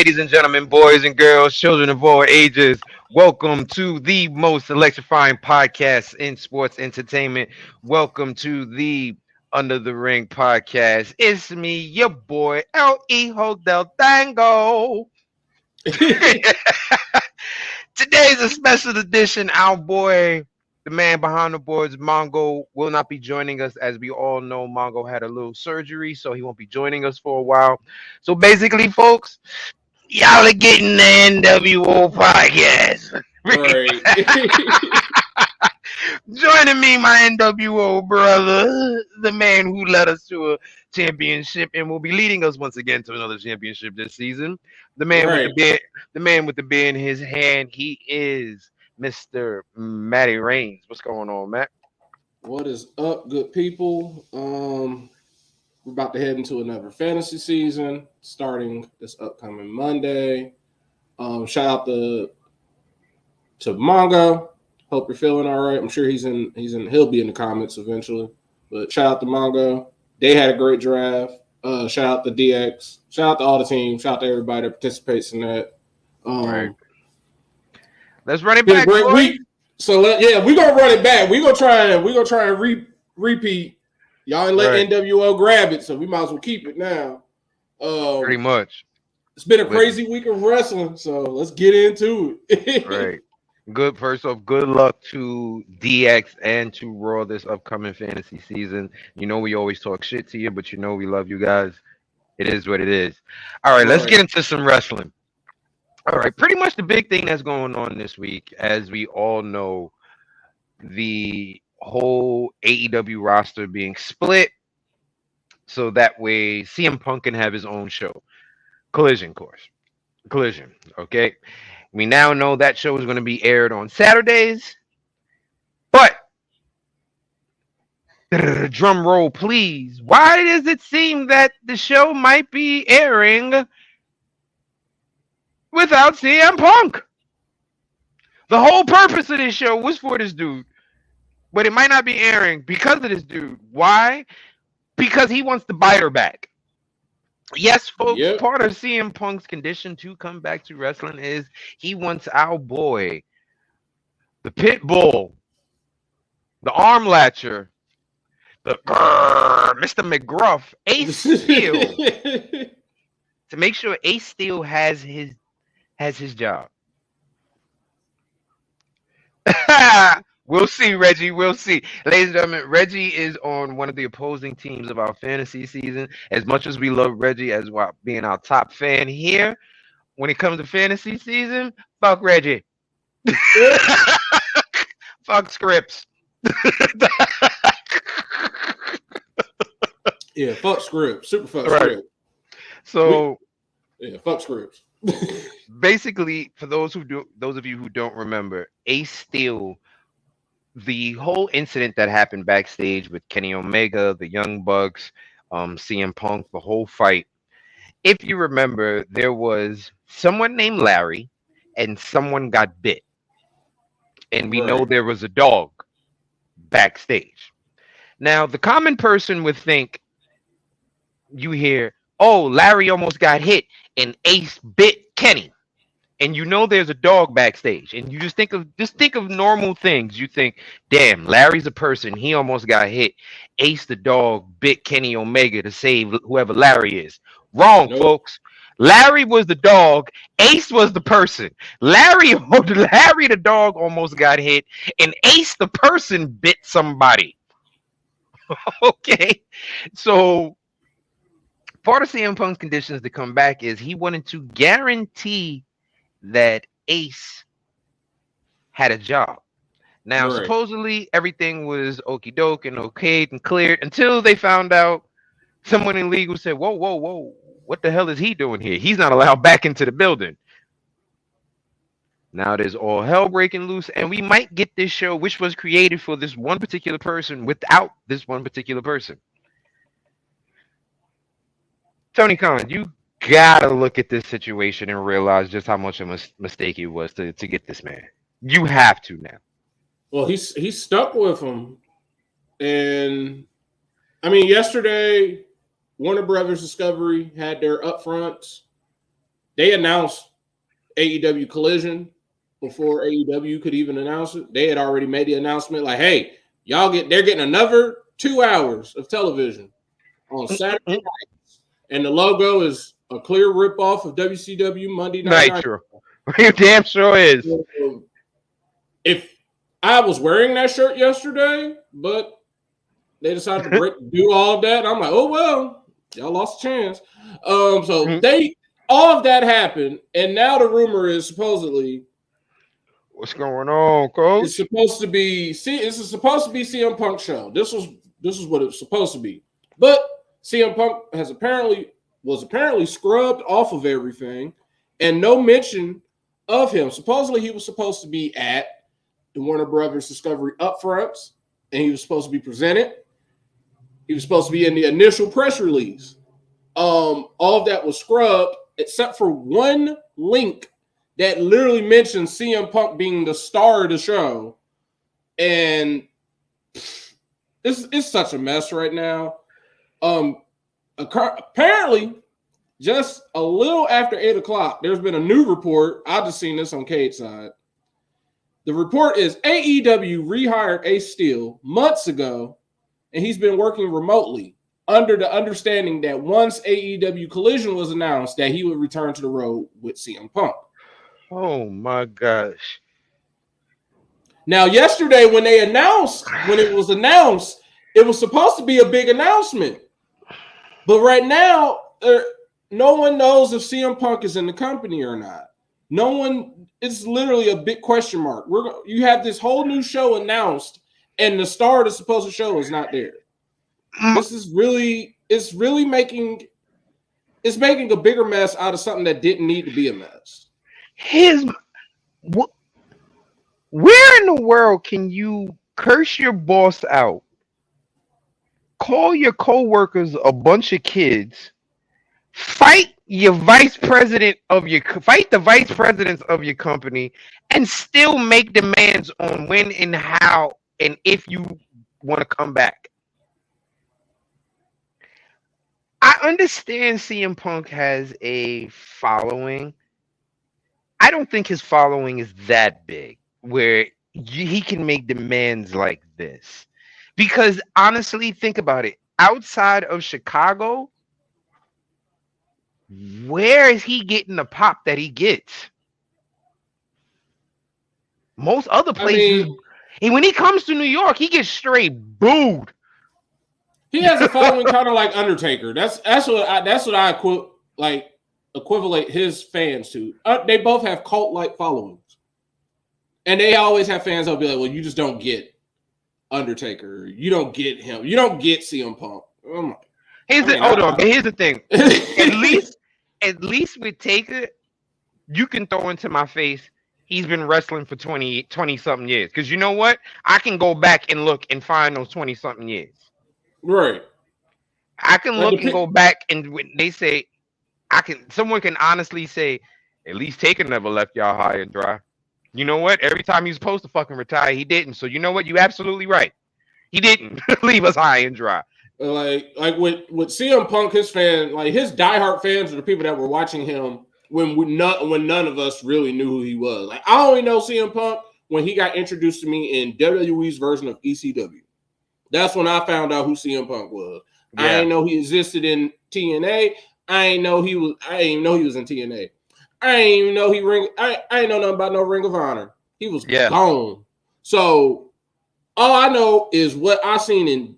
ladies and gentlemen, boys and girls, children of all ages, welcome to the most electrifying podcast in sports entertainment. Welcome to the Under the Ring podcast. It's me, your boy, L.E. Hotel Tango. Today's a special edition. Our boy, the man behind the boards, Mongo, will not be joining us. As we all know, Mongo had a little surgery, so he won't be joining us for a while. So basically, folks, y'all are getting the NWO podcast. Right. Joining me, my NWO brother, the man who led us to a championship and will be leading us once again to another championship this season. The man with Right. the man with the beer in his hand. He is Mr. Matty Reigns. What's going on, Matt? What is up, good people? We're about to head into another fantasy season starting this upcoming Monday. Shout out to Mongo. Hope you're feeling all right. I'm sure he'll be in the comments eventually. But shout out to Mongo. They had a great draft. Shout out to DX. Shout out to all the teams. Shout out to everybody that participates in that. Right. Let's run it Been a back. great boy. week. So we're gonna run it back. We're gonna try and repeat. Y'all ain't let Right. NWO grab it, so we might as well keep it now. Pretty much. It's been a crazy week of wrestling, so let's get into it. Right. Good. First off, good luck to DX and to Raw this upcoming fantasy season. You know we always talk shit to you, but you know we love you guys. It is what it is. All right, let's Right. get into some wrestling. All right, pretty much the big thing that's going on this week, as we all know, the whole AEW roster being split, so that way CM Punk can have his own show. Collision, okay? We now know that show is going to be aired on Saturdays, but drum roll, please. Why does it seem that the show might be airing without CM Punk? The whole purpose of this show was for this dude, but it might not be airing because of this dude. Why? Because he wants to bite her back. Yes, folks, Yep. part of CM Punk's condition to come back to wrestling is he wants our boy, the pit bull, the arm latcher, the Mr. McGruff, Ace Steel, to make sure Ace Steel has his job. We'll see, Reggie. We'll see. Ladies and gentlemen, Reggie is on one of the opposing teams of our fantasy season. As much as we love Reggie as being our top fan here, when it comes to fantasy season, fuck Reggie. Fuck scripts. Yeah, fuck scripts. Super fuck Right. scripts. So Fuck scripts. basically, for those of you who don't remember, Ace Steel, the whole incident that happened backstage with Kenny Omega, the Young Bucks, CM Punk, the whole fight. If you remember, there was someone named Larry and someone got bit. And we know Right. there was a dog backstage. Now, the common person would think, you hear, oh, Larry almost got hit and Ace bit Kenny. And you know there's a dog backstage, and you just think of normal things. You think, damn, Larry's a person. He almost got hit. Ace the dog bit Kenny Omega to save whoever Larry is. Wrong, Nope. folks. Larry was the dog. Ace was the person. Larry the dog almost got hit, and Ace the person bit somebody. Okay, so part of CM Punk's conditions to come back is he wanted to guarantee that Ace had a job. Now, Right. supposedly everything was okie doke and okayed and cleared until they found out someone in legal said, whoa, whoa, whoa, what the hell is he doing here? He's not allowed back into the building. Now there's all hell breaking loose, and we might get this show, which was created for this one particular person, without this one particular person. Tony Khan, you gotta look at this situation and realize just how much of a mistake it was to get this man. You have to now. Well, he's stuck with him, and I mean, yesterday Warner Brothers Discovery had their upfronts, they announced AEW Collision before AEW could even announce it. They had already made the announcement like, hey, they're getting another 2 hours of television on Saturday nights. And the logo is a clear ripoff of WCW Monday Night Nitro. You damn sure is. If I was wearing that shirt yesterday, but they decided to do all of that, I'm like, oh well, y'all lost a chance. So all of that happened, and now the rumor is supposedly what's going on, Coach? It's supposed to be supposed to be CM Punk show. This was what it's supposed to be, but CM Punk was apparently scrubbed off of everything, and no mention of him. Supposedly, he was supposed to be at the Warner Brothers Discovery upfronts, and he was supposed to be presented. He was supposed to be in the initial press release. All of that was scrubbed except for one link that literally mentions CM Punk being the star of the show. And it's such a mess right now. Apparently, just a little after 8 o'clock, there's been a new report. I just seen this on Cade's side. The report is AEW rehired Ace Steel months ago, and he's been working remotely under the understanding that once AEW Collision was announced, that he would return to the road with CM Punk. Oh my gosh. Now, yesterday when it was announced, it was supposed to be a big announcement. But right now, no one knows if CM Punk is in the company or not. No one, it's literally a big question mark. You have this whole new show announced, and the star of the supposed show is not there. This is really making a bigger mess out of something that didn't need to be a mess. Where in the world can you curse your boss out, call your coworkers a bunch of kids, fight the vice presidents of your company, and still make demands on when and how and if you want to come back? I understand CM Punk has a following. I don't think his following is that big where he can make demands like this. Because honestly, think about it. Outside of Chicago, where is he getting the pop that he gets? Most other places, when he comes to New York, he gets straight booed. He has a following kind of like Undertaker. That's what I equivalent his fans to. They both have cult-like followings, and they always have fans that'll be like, "Well, you just don't get Undertaker. You don't get him. You don't get CM Punk." Here's the thing. At least with Taker, you can throw into my face, he's been wrestling for 20 something years. Because you know what? I can go back and look and find those 20 something years. Right. I can look and go back, and when they say, someone can honestly say, at least Taker never left y'all high and dry. You know what? Every time he was supposed to fucking retire, he didn't. So you know what? You're absolutely right. He didn't leave us high and dry. Like with CM Punk, his fans, like his diehard fans, are the people that were watching him when none of us really knew who he was. Like I only know CM Punk when he got introduced to me in WWE's version of ECW. That's when I found out who CM Punk was. Yeah. I didn't know he existed in TNA. I didn't know he was in TNA. I didn't know I didn't know nothing about no Ring of Honor. He was gone. So all I know is what I seen in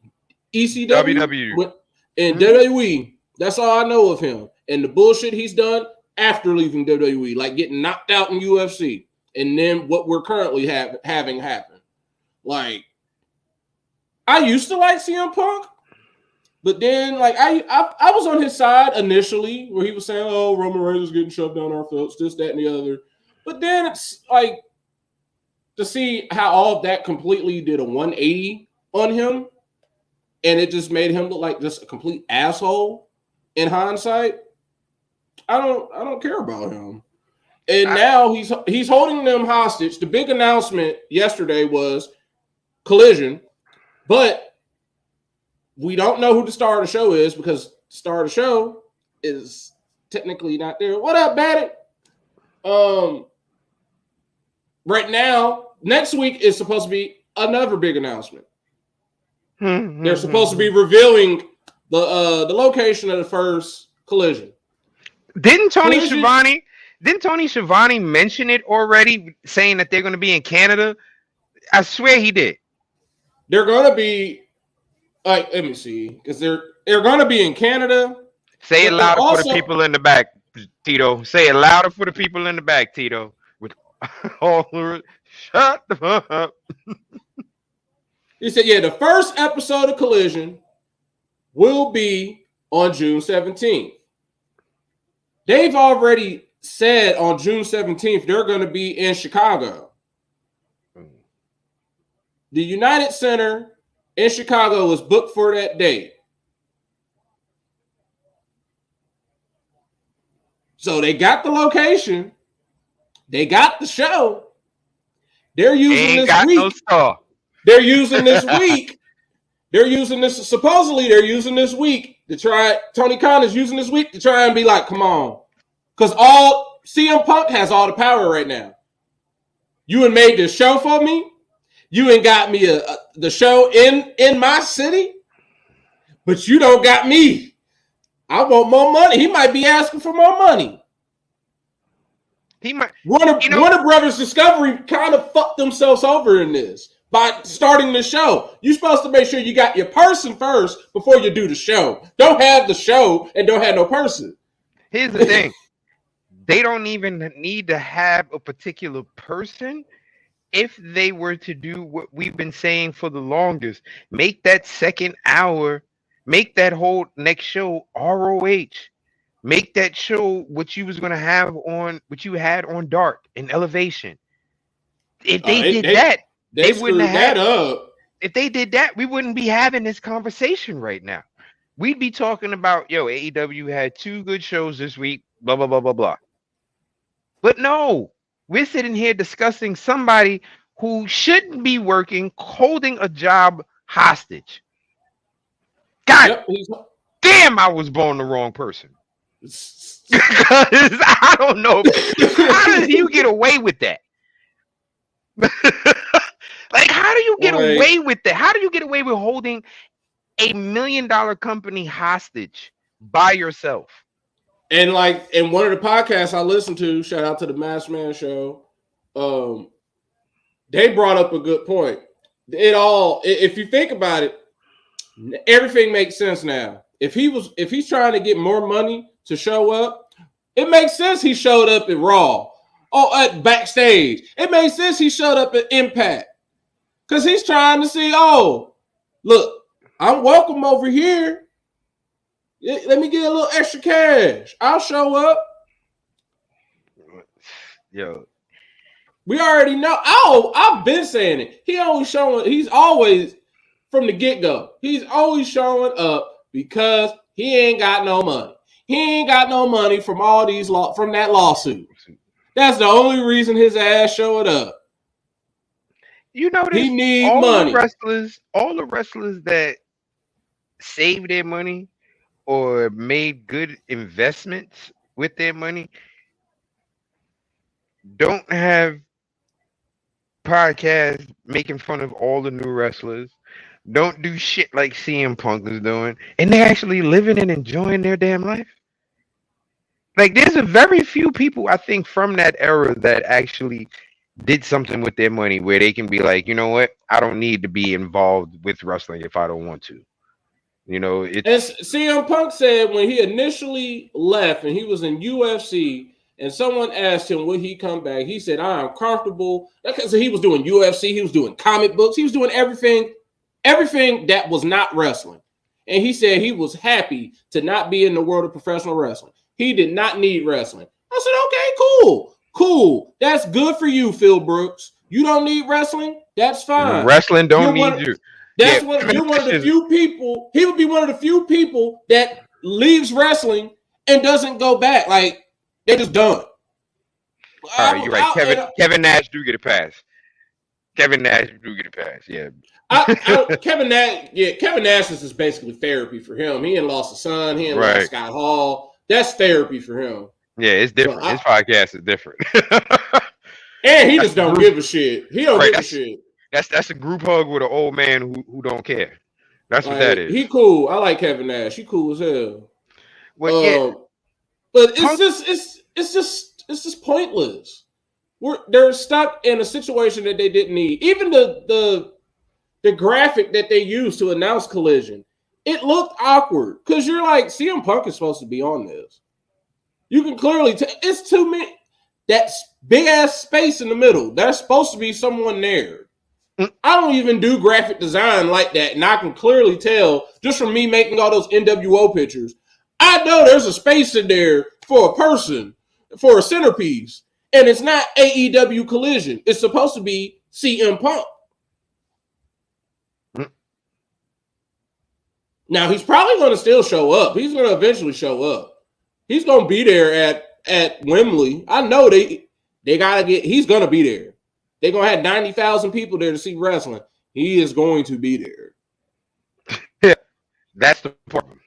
ECW and WWE. That's all I know of him. And the bullshit he's done after leaving WWE, like getting knocked out in UFC, and then what we're currently having happen. Like, I used to like CM Punk, but then like I was on his side initially where he was saying, "Oh, Roman Reigns is getting shoved down our throats, this, that, and the other." But then it's like to see how all of that completely did a 180 on him, and it just made him look like just a complete asshole in hindsight. I don't care about him. And now he's holding them hostage. The big announcement yesterday was Collision, but we don't know who the star of the show is because the star of the show is technically not there. What up, Batty? Right now, next week is supposed to be another big announcement. They're supposed to be revealing the location of the first Collision. Didn't Tony Schiavone mention it already, saying that they're going to be in Canada? I swear he did. They're going to be, let me see, because they're going to be in Canada. Say it louder for the people in the back, Tito. Say it louder for the people in the back, Tito. With all shut the fuck up. He said, yeah, the first episode of Collision will be on June 17th. They've already said on June 17th they're going to be in Chicago. The United Center in Chicago was booked for that date. So they got the location. They got the show. They're using this week. No star. They're using this week. Supposedly they're using this week to try. Tony Khan is using this week to try and be like, come on. Because all CM Punk has all the power right now. You ain't made this show for me. You ain't got me the show in my city. But you don't got me. I want more money. He might be asking for more money. He might. Warner Brothers Discovery kind of fucked themselves over in this by starting the show. You're supposed to make sure you got your person first before you do the show. Don't have the show and don't have no person. Here's the thing. They don't even need to have a particular person if they were to do what we've been saying for the longest. Make that second hour, make that whole next show ROH. Make that show what you was going to have on, what you had on Dark and Elevation. If they did that, they wouldn't have that up. If they did that, we wouldn't be having this conversation right now. We'd be talking about, AEW had 2 good shows this week, blah, blah, blah, blah, blah. But no, we're sitting here discussing somebody who shouldn't be working, holding a job hostage. God damn, I was born the wrong person. Because I don't know. How did you get away with that? Like, how do you get away with that? How do you get away with holding $1 million company hostage by yourself? And like in one of the podcasts I listened to, shout out to the Masked Man Show, they brought up a good point. If you think about it, everything makes sense now. If he's trying to get more money to show up, it makes sense he showed up at Raw. At backstage. It makes sense he showed up at Impact. Because he's trying to see, look, I'm welcome over here. Let me get a little extra cash. I'll show up. Yo. We already know. I've been saying it. He's always, from the get-go, he's always showing up because he ain't got no money. He ain't got no money from from that lawsuit. That's the only reason his ass showed up. You know, he needs money. All the wrestlers that saved their money or made good investments with their money don't have podcasts making fun of all the new wrestlers. Don't do shit like CM Punk is doing, and they're actually living and enjoying their damn life. Like, there's a very few people, I think, from that era that actually did something with their money where they can be like, you know what? I don't need to be involved with wrestling if I don't want to. You know, as CM Punk said when he initially left and he was in UFC and someone asked him, would he come back? He said, I'm comfortable. Because he was doing UFC, he was doing comic books, he was doing everything that was not wrestling. And he said he was happy to not be in the world of professional wrestling. He did not need wrestling. I said, okay, cool. That's good for you, Phil Brooks. You don't need wrestling? That's fine. Wrestling don't need you. You're one of the few people. He would be one of the few people that leaves wrestling and doesn't go back. Like, they're just done. All right, you're right. Kevin Nash do get a pass. Yeah. Kevin Nash is just basically therapy for him. He ain't lost a son. He ain't lost Scott Hall. That's therapy for him. Yeah, it's different. So His podcast is different. and he That's just the don't group, give a shit. He don't right? give a shit. That's a group hug with an old man who don't care. That's what that Like is. he cool. I like Kevin Nash. He cool as hell. Well, yeah, But Punk. it's just pointless. They're stuck in a situation that they didn't need. Even the graphic that they used to announce Collision, it looked awkward because you're like, CM Punk is supposed to be on this. You can clearly tell it's too many. That's big ass space in the middle. There's supposed to be someone there. I don't even do graphic design like that, and I can clearly tell just from me making all those NWO pictures. I know there's a space in there for a person, for a centerpiece, and it's not AEW Collision. It's supposed to be CM Punk. Now he's probably going to still show up. He's going to eventually show up. He's going to be there at Wembley. I know they gotta get. He's going to be there. They're going to have 90,000 people there to see wrestling. He is going to be there. Yeah, that's the problem.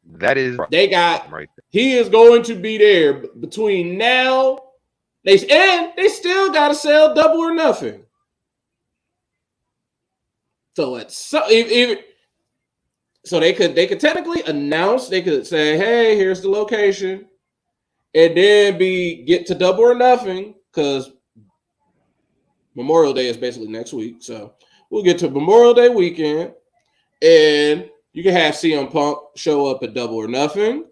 That is they got right there. He is going to be there between now. They still got to sell Double or Nothing. So so they could technically announce. They could say, "Hey, here's the location," and then get to Double or Nothing because Memorial Day is basically next week. So we'll get to Memorial Day weekend, and you can have CM Punk show up at Double or Nothing.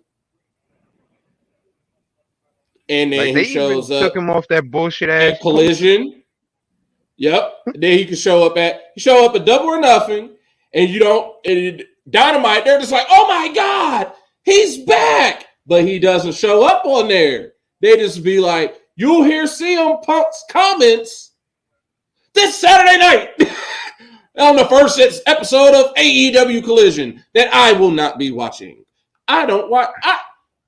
And then he shows up. Took him off that bullshit ass Collision. Yep. Then he can show up at Double or Nothing, and Dynamite. They're just like, oh my god, he's back, but he doesn't show up on there. They just be like, you'll hear CM Punk's comments this Saturday night on the first episode of AEW Collision that I will not be watching. I don't watch.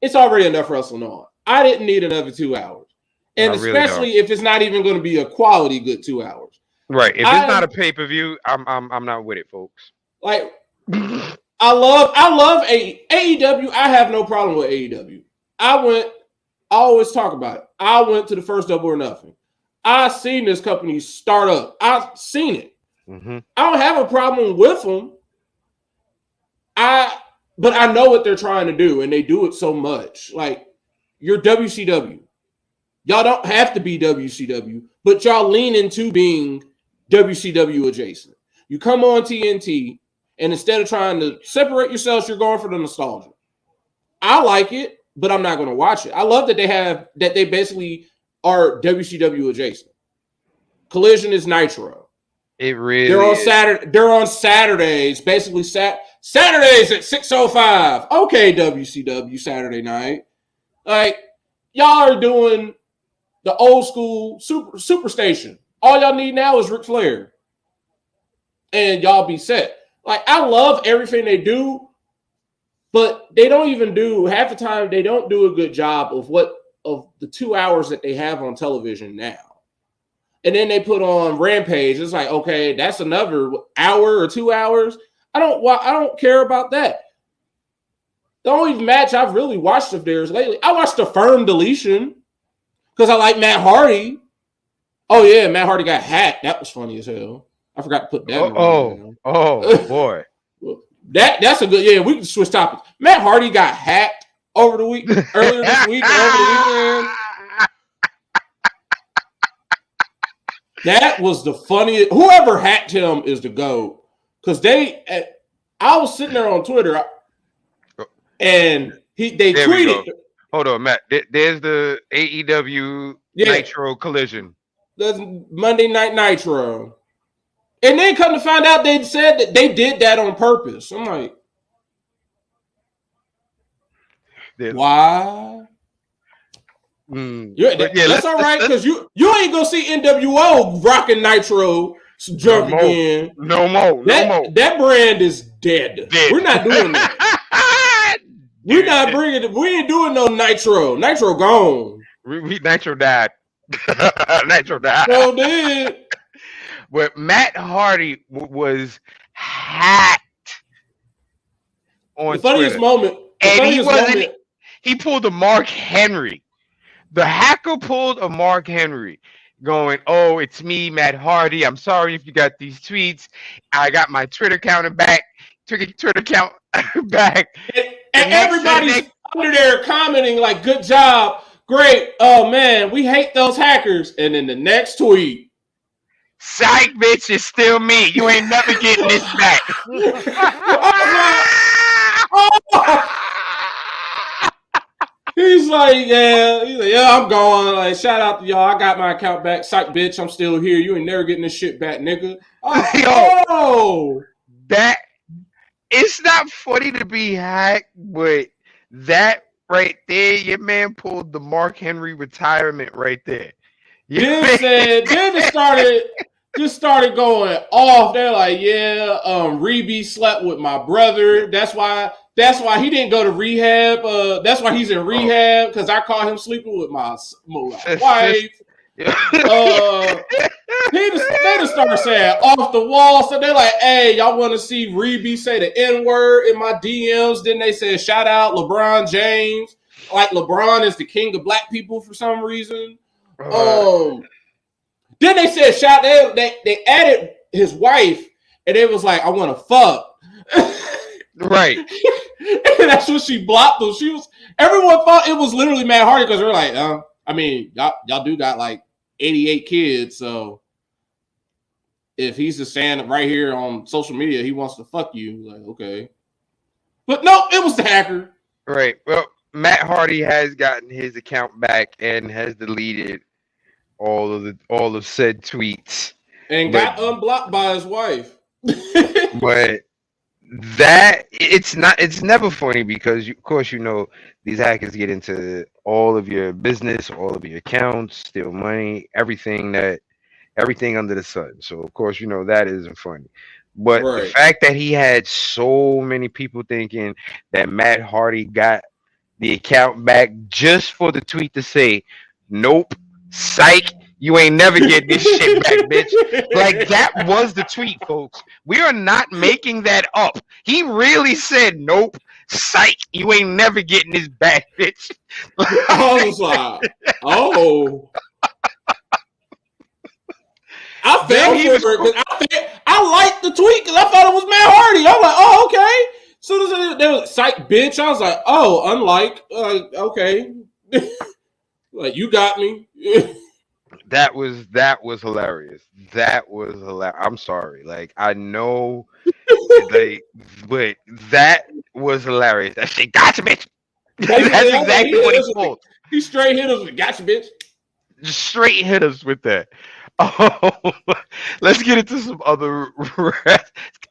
It's already enough wrestling on. I didn't need another 2 hours. And especially if it's not even going to be a quality good 2 hours. Right. If it's not a pay-per-view, I'm not with it, folks. Like I love AEW. I have no problem with AEW. I always talk about it. I went to the first Double or Nothing. I seen this company start up. I've seen it. Mm-hmm. I don't have a problem with them. But I know what they're trying to do, and they do it so much. Like, you're WCW. Y'all don't have to be WCW, but y'all lean into being WCW adjacent. You come on TNT, and instead of trying to separate yourselves, you're going for the nostalgia. I like it, but I'm not going to watch it. I love that they basically are WCW adjacent. Collision is Nitro. It really They're on Saturdays, basically Saturdays at 6:05. Okay, WCW Saturday night. Like, y'all are doing the old school Superstation. All y'all need now is Ric Flair. And y'all be set. Like, I love everything they do, but they don't even do, half the time, they don't do a good job of the 2 hours that they have on television now. And then they put on Rampage. It's like, okay, that's another hour or 2 hours. I don't care about that. The only match I've really watched of theirs lately, I watched the Firm Deletion because I like Matt Hardy. Oh yeah, Matt Hardy got hacked. That was funny as hell. I forgot to put that. Oh boy. That's a good. Yeah, we can switch topics. Matt Hardy got hacked earlier this week, over the weekend. That was the funniest. Whoever hacked him is the GOAT. Because I was sitting there on Twitter, and they tweeted. Hold on, Matt. There's the AEW Nitro Collision. That's Monday Night Nitro. And then come to find out, they said that they did that on purpose. I'm like, why? That's all right, because you ain't gonna see NWO rocking Nitro drunk again. No more. That brand is dead. We're not doing that. We're not bringing it. We ain't doing no Nitro. Nitro gone. Nitro died. Nitro died. So did. But Matt Hardy was hacked. The on funniest Twitter, moment. The and he funniest wasn't. moment. He pulled a Mark Henry. The hacker pulled a Mark Henry, going, "Oh, it's me, Matt Hardy. I'm sorry if you got these tweets. I got my Twitter counter back. Took a Twitter account back. And The next to the everybody's next, under there commenting like, "Good job, great. Oh man, we hate those hackers." And then the next tweet, psych, bitch, it's still me. You ain't never getting this back." I was like, "Oh." He's like, yeah, I'm gone. Like, shout out to y'all. I got my account back. Psych, bitch, I'm still here. You ain't never getting this shit back, nigga. Yo, Oh, that it's not funny to be hacked, but that right there, your man pulled the Mark Henry retirement right there. then it started going off. They're like, yeah, Reeby slept with my brother. That's why he didn't go to rehab. That's why he's in rehab, because I caught him sleeping with my wife. They just started saying off the wall. So they're like, hey, y'all want to see Reeby say the N-word in my DMs? Then they said, shout out LeBron James. Like LeBron is the king of black people for some reason. Then they said they added his wife, and it was like, I want to fuck. Right. And that's what she blocked them. Everyone thought it was literally Matt Hardy, because they're like, I mean, y'all do got like 88 kids, so if he's just saying right here on social media he wants to fuck you, like, okay. But no, it was the hacker. Right. Well, Matt Hardy has gotten his account back and has deleted all of said tweets. And got unblocked by his wife. But it's never funny, because of course these hackers get into all of your business, all of your accounts, steal money, everything under the sun. So of course that isn't funny. But Right. The fact that he had so many people thinking that Matt Hardy got the account back just for the tweet to say, "Nope, psych, you ain't never getting this shit back, bitch." Like, that was the tweet, folks. We are not making that up. He really said, "Nope, psych, you ain't never getting this back, bitch." I was like, oh. I fell for it because I liked the tweet because I thought it was Matt Hardy. I'm like, oh, okay. So there was psych, bitch. I was like, oh, unlike, okay. Like, you got me. That was hilarious. That was hilarious. I'm sorry. Like, I know, but that was hilarious. That shit, gotcha, bitch. That's exactly what he pulled. He straight hit us with, gotcha, bitch. Just straight hit us with that. Oh, let's get into some other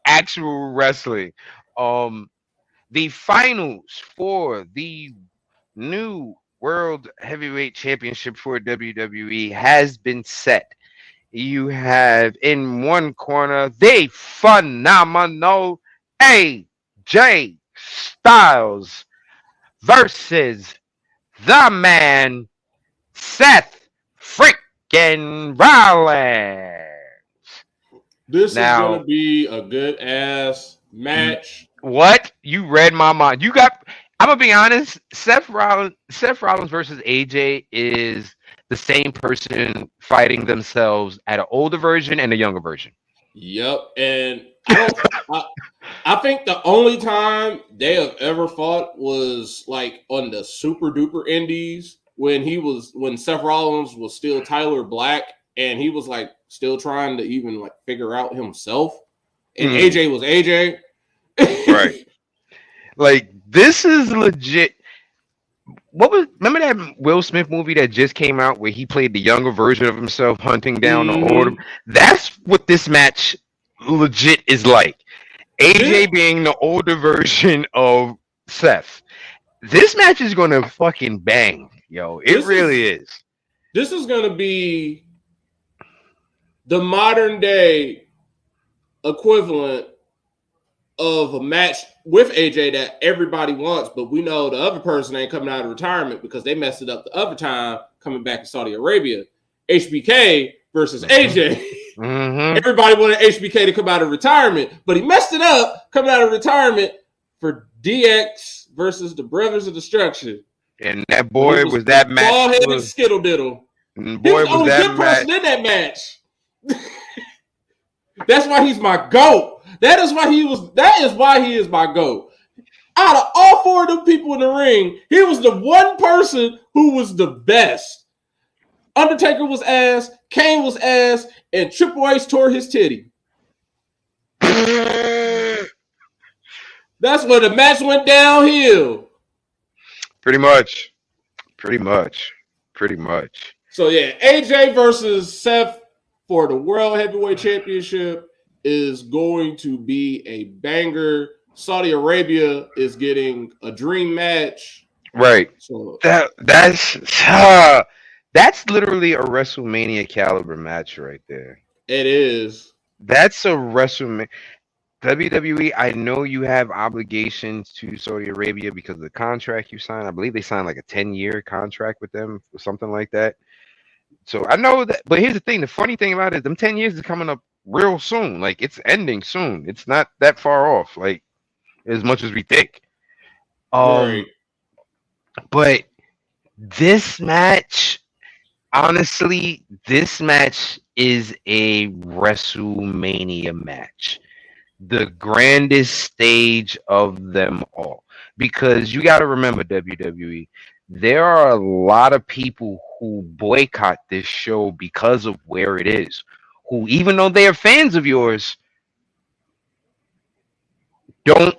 actual wrestling. The finals for the new World Heavyweight Championship for WWE has been set. You have in one corner the phenomenal AJ Styles versus the man Seth freaking Rollins. This is going to be a good ass match. What? You read my mind. I'm gonna be honest. Seth Rollins versus AJ is the same person fighting themselves at an older version and a younger version. Yep, and I think the only time they have ever fought was like on the Super Duper Indies when Seth Rollins was still Tyler Black and he was like still trying to even like figure out himself, and AJ was AJ. Right. Like, this is legit. Remember that Will Smith movie that just came out where he played the younger version of himself hunting down the older? That's what this match legit is like. AJ being the older version of Seth. This match is gonna fucking bang, yo. It really is. This is gonna be the modern day equivalent of a match with AJ that everybody wants, but we know the other person ain't coming out of retirement because they messed it up the other time coming back to Saudi Arabia. HBK versus AJ. Everybody wanted HBK to come out of retirement, but he messed it up coming out of retirement for DX versus the Brothers of Destruction. And that boy was that match. Ball-headed skittle diddle. Boy, he was the only good person in that match. That's why he's my GOAT. That is why he is my GOAT. Out of all four of them people in the ring, he was the one person who was the best. Undertaker was ass, Kane was ass, and Triple H tore his titty. That's when the match went downhill. Pretty much. So yeah, AJ versus Seth for the World Heavyweight Championship is going to be a banger. Saudi Arabia is getting a dream match. Right. So that's literally a WrestleMania caliber match right there. It is. That's a WrestleMania. WWE, I know you have obligations to Saudi Arabia because of the contract you signed. I believe they signed like a 10-year contract with them or something like that. So I know that, but here's the thing. The funny thing about it is them 10 years is coming up real soon. Like it's ending soon. It's not that far off, like as much as we think. Right. But this match, honestly, this match is a WrestleMania match. The grandest stage of them all. Because you got to remember, WWE, there are a lot of people who boycott this show because of where it is. Who, even though they are fans of yours, don't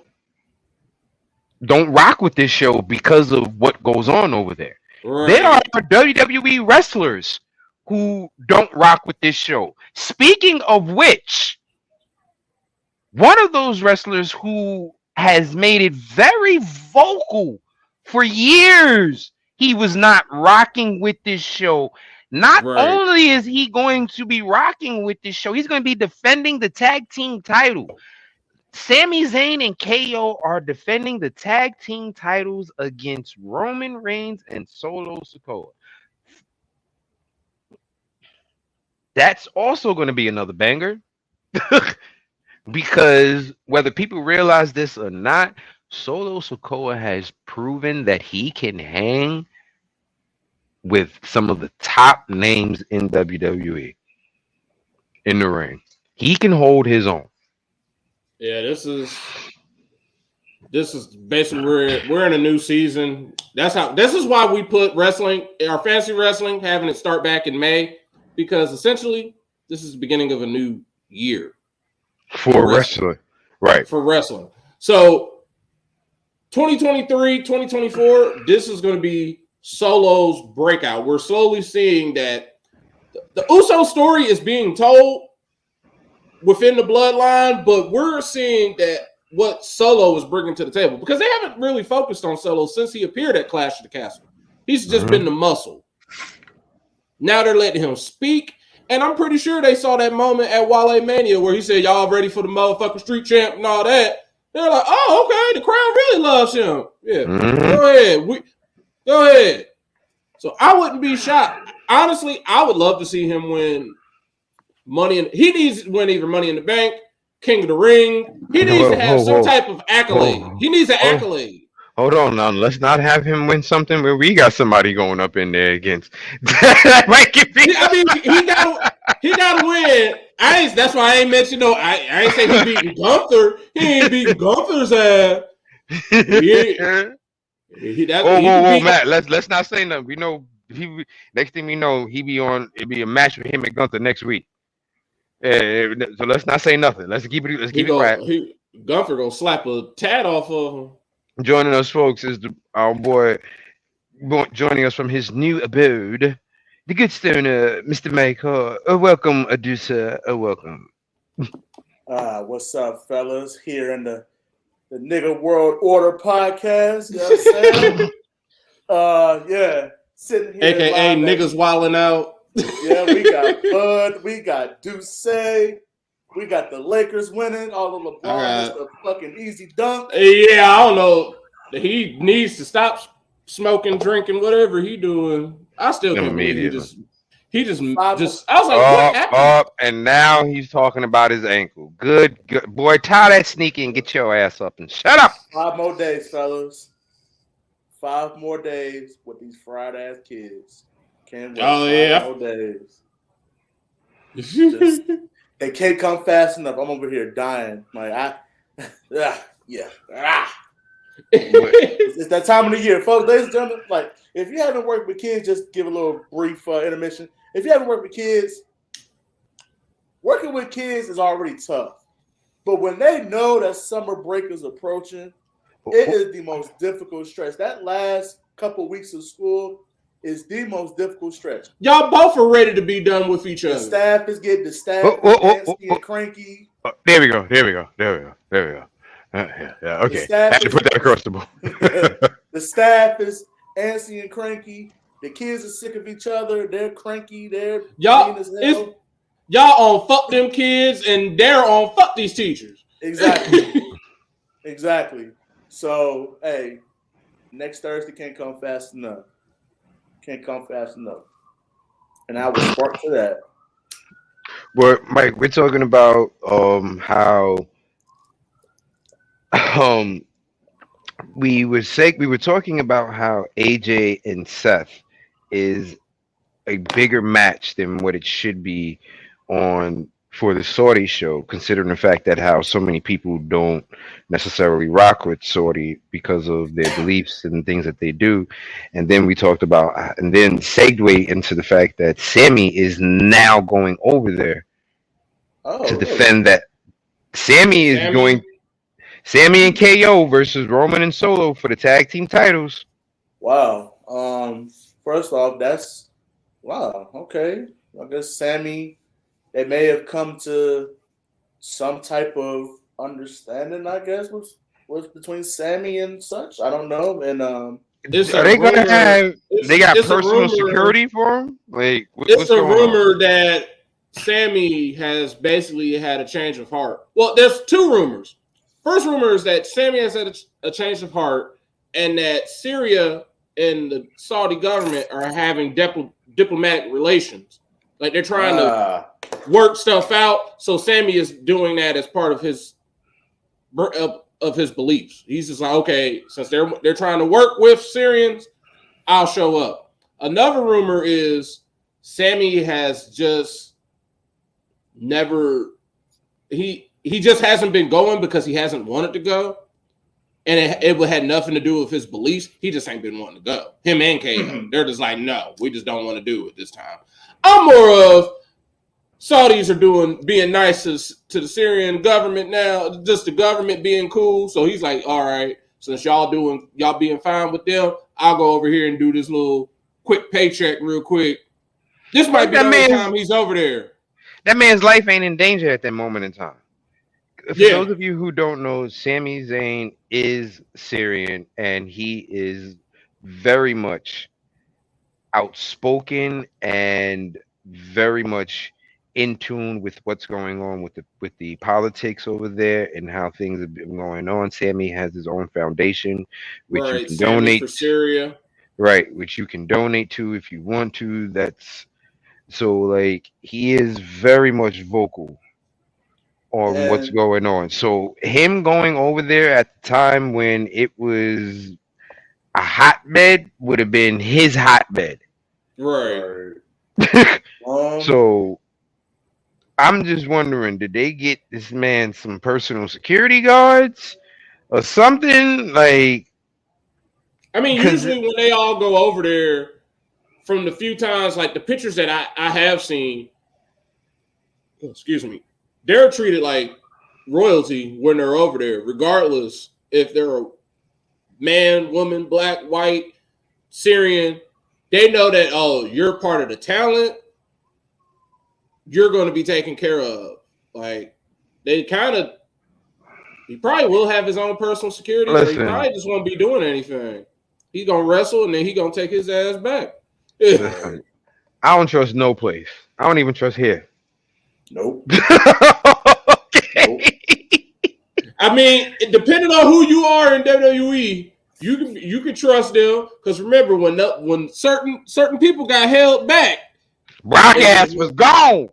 rock with this show because of what goes on over there. Right. There are WWE wrestlers who don't rock with this show. Speaking of which, one of those wrestlers who has made it very vocal for years, he was not rocking with this show. Not only is he going to be rocking with this show, he's going to be defending the tag team title. Sami Zayn and KO are defending the tag team titles against Roman Reigns and Solo Sikoa. That's also going to be another banger. Because whether people realize this or not, Solo Sikoa has proven that he can hang with some of the top names in WWE in the ring. He can hold his own. Yeah, this is basically we're in a new season. This is why we put wrestling, our fantasy wrestling, having it start back in May, because essentially this is the beginning of a new year. For wrestling. Right. For wrestling. So 2023, 2024, this is going to be Solo's breakout. We're slowly seeing that the Uso story is being told within the bloodline, but we're seeing that what Solo is bringing to the table, because they haven't really focused on Solo since he appeared at Clash of the Castle. He's just been the muscle. Now they're letting him speak. And I'm pretty sure they saw that moment at Wale Mania where he said, y'all ready for the motherfucking street champ and all that. They're like, oh, okay, the crowd really loves him. Yeah, go ahead. So I wouldn't be shocked. Honestly, I would love to see him win he needs to win either Money in the Bank, King of the Ring. He needs to have some type of accolade. He needs an accolade. Hold on now. Let's not have him win something where we got somebody going up in there against. I mean, he gotta win. That's why I ain't mentioned I ain't say he beating Gunther. He ain't beating Gunther's ass. Matt. Let's not say nothing. We know next thing we know, it'd be a match with him and Gunther next week. So let's not say nothing. Let's keep it quiet. Gunther gonna slap a tat off of him. Joining us, folks, is our boy joining us from his new abode, the good stoner, Mr. Maker. Welcome, Adusa. Welcome. What's up, fellas? Here in the Nigga World Order podcast. You know what I'm saying? Yeah. Sitting here. AKA niggas wilding out. Yeah, we got Bud. We got Duce. We got the Lakers winning. All the LeBron, the fucking easy dunk. Yeah, I don't know. He needs to stop smoking, drinking, whatever he doing. I still can't believe He just. I was like, up, what happened? up, and now he's talking about his ankle. Good, boy. Tie that sneaky and get your ass up and shut up. 5 more days, fellas. 5 more days with these fried ass kids. Can't wait. 5 more days. They can't come fast enough. I'm over here dying. Like it's that time of the year, folks. Ladies and gentlemen, like if you haven't worked with kids, just give a little brief intermission. If you haven't worked with kids, working with kids is already tough. But when they know that summer break is approaching, it is the most difficult stretch. That last couple weeks of school is the most difficult stretch. Y'all both are ready to be done with each other. The staff is antsy and cranky. There we go. Yeah, okay. I had to put that across the board. The staff is antsy and cranky. The kids are sick of each other. They're cranky. They're mean as hell. Y'all on fuck them kids, and they're on fuck these teachers. Exactly. Exactly. So, hey, next Thursday can't come fast enough. And I will spark to that. Well, Mike, we're talking about how we were talking about how AJ and Seth is a bigger match than what it should be on for the Saudi show, considering the fact that how so many people don't necessarily rock with Saudi because of their beliefs and things that they do. And then we talked about, and then segue into the fact that Sammy is now going over there to defend that. Sammy and KO versus Roman and Solo for the tag team titles. Wow. First off, okay. I guess Sammy, they may have come to some type of understanding, I guess, was between Sammy and such. I don't know. And are they going to have? They got personal security for him. Like, it's a rumor that Sammy has basically had a change of heart. Well, there's 2 rumors. First rumor is that Sammy has had a change of heart, and that Syria and the Saudi government are having diplomatic relations. Like they're trying to work stuff out. So Sammy is doing that as part of his beliefs. He's just like, okay, since they're trying to work with Syrians, I'll show up. Another rumor is Sammy has just never he just hasn't been going because he hasn't wanted to go. And it had nothing to do with his beliefs. He just ain't been wanting to go. Him and KO. They're just like, no, we just don't want to do it this time. I'm more of Saudis are being nice to the Syrian government now, just the government being cool. So he's like, all right, since y'all being fine with them, I'll go over here and do this little quick paycheck real quick. This might be the only time he's over there. That man's life ain't in danger at that moment in time. For those of you who don't know, Sami Zayn is Syrian, and he is very much outspoken and very much in tune with what's going on with the politics over there and how things have been going on. Sammy has his own foundation, which you can donate for Syria, right? Which you can donate to if you want to. That's so like he is very much vocal on what's going on. So him going over there at the time when it was a hotbed would have been his hotbed. Right. So I'm just wondering, did they get this man some personal security guards or something? Like, I mean, usually when they all go over there, from the few times, like the pictures that I have seen, they're treated like royalty when they're over there, regardless if they're a man, woman, black, white, Syrian. They know that, oh, you're part of the talent. You're going to be taken care of. Like, he probably will have his own personal security, but he probably just won't be doing anything. He's going to wrestle, and then he's going to take his ass back. I don't trust no place. I don't even trust here. Nope. Okay. Nope. I mean, depending on who you are in WWE, you can trust them. Because remember, when certain people got held back, Brock ass was gone.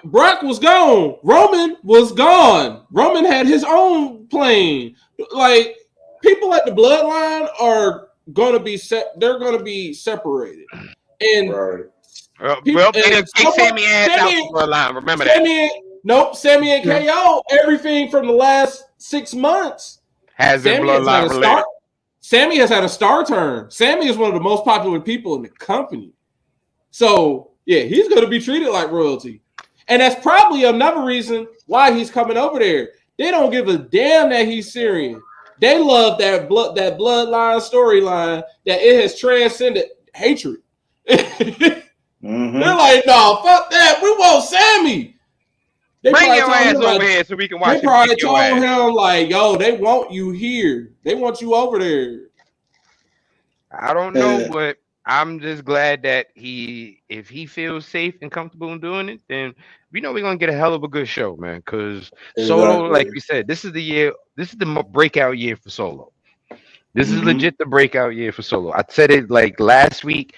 Brock was gone. Roman was gone. Roman had his own plane. Like, people at the bloodline are gonna be they're gonna be separated. And Right. Well, they done kicked Sammy ass out the bloodline. Remember that. Sammy and KO, everything from the last 6 months has been bloodline related. Sammy has had a star turn. Sammy is one of the most popular people in the company. So, yeah, he's going to be treated like royalty. And that's probably another reason why he's coming over there. They don't give a damn that he's Syrian. They love that bloodline storyline that it has transcended hatred. Mm-hmm. They're like, no, fuck that. We want Sammy. They bring your ass over here so we can watch. They probably told him like, yo, they want you here. They want you over there. I don't know, but I'm just glad that if he feels safe and comfortable in doing it, then we know we're gonna get a hell of a good show, man. Because Solo, like we said, this is the year. This is the breakout year for Solo. This is legit the breakout year for Solo. I said it like last week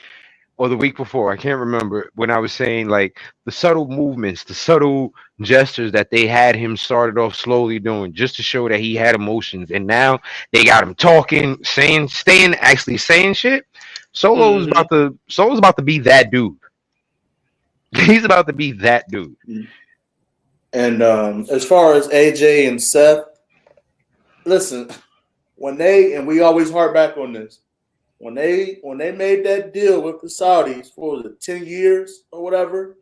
or the week before, I can't remember, when I was saying like the subtle movements, the subtle gestures that they had him started off slowly doing just to show that he had emotions. And now they got him talking, saying shit. Solo's about to be that dude. He's about to be that dude. And as far as AJ and Seth, listen, we always harp back on this. When they made that deal with the Saudis for 10 years or whatever,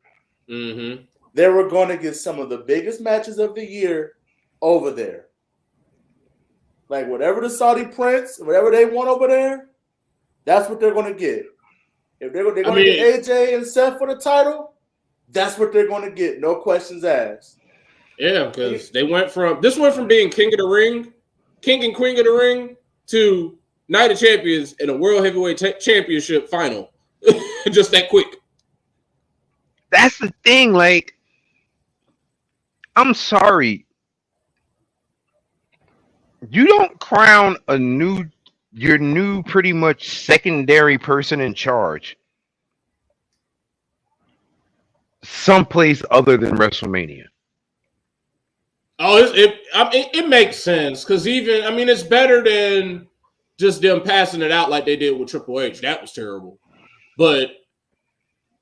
they were going to get some of the biggest matches of the year over there. Like whatever the Saudi prince, whatever they want over there, that's what they're going to get. If they're going to get AJ and Seth for the title, that's what they're going to get. No questions asked. Yeah, because this went from being King of the Ring, King and Queen of the Ring, to Night of Champions in a World Heavyweight Championship final. Just that quick. That's the thing. Like, I'm sorry. You don't crown your new pretty much secondary person in charge someplace other than WrestleMania. Oh, it makes sense because it's better than just them passing it out like they did with Triple H. That was terrible. But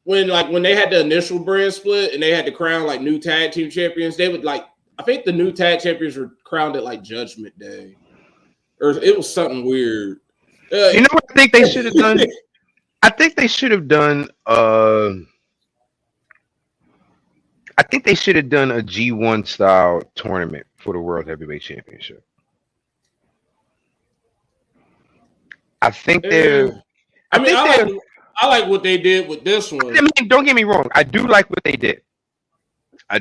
when they had the initial brand split and they had to crown like new tag team champions, they would I think the new tag champions were crowned at like Judgment Day. Or it was something weird. You know what I think they should have done? I think they should have done a G1 style tournament for the World Heavyweight Championship. I think I like what they did with this one. I mean, don't get me wrong. I do like what they did. I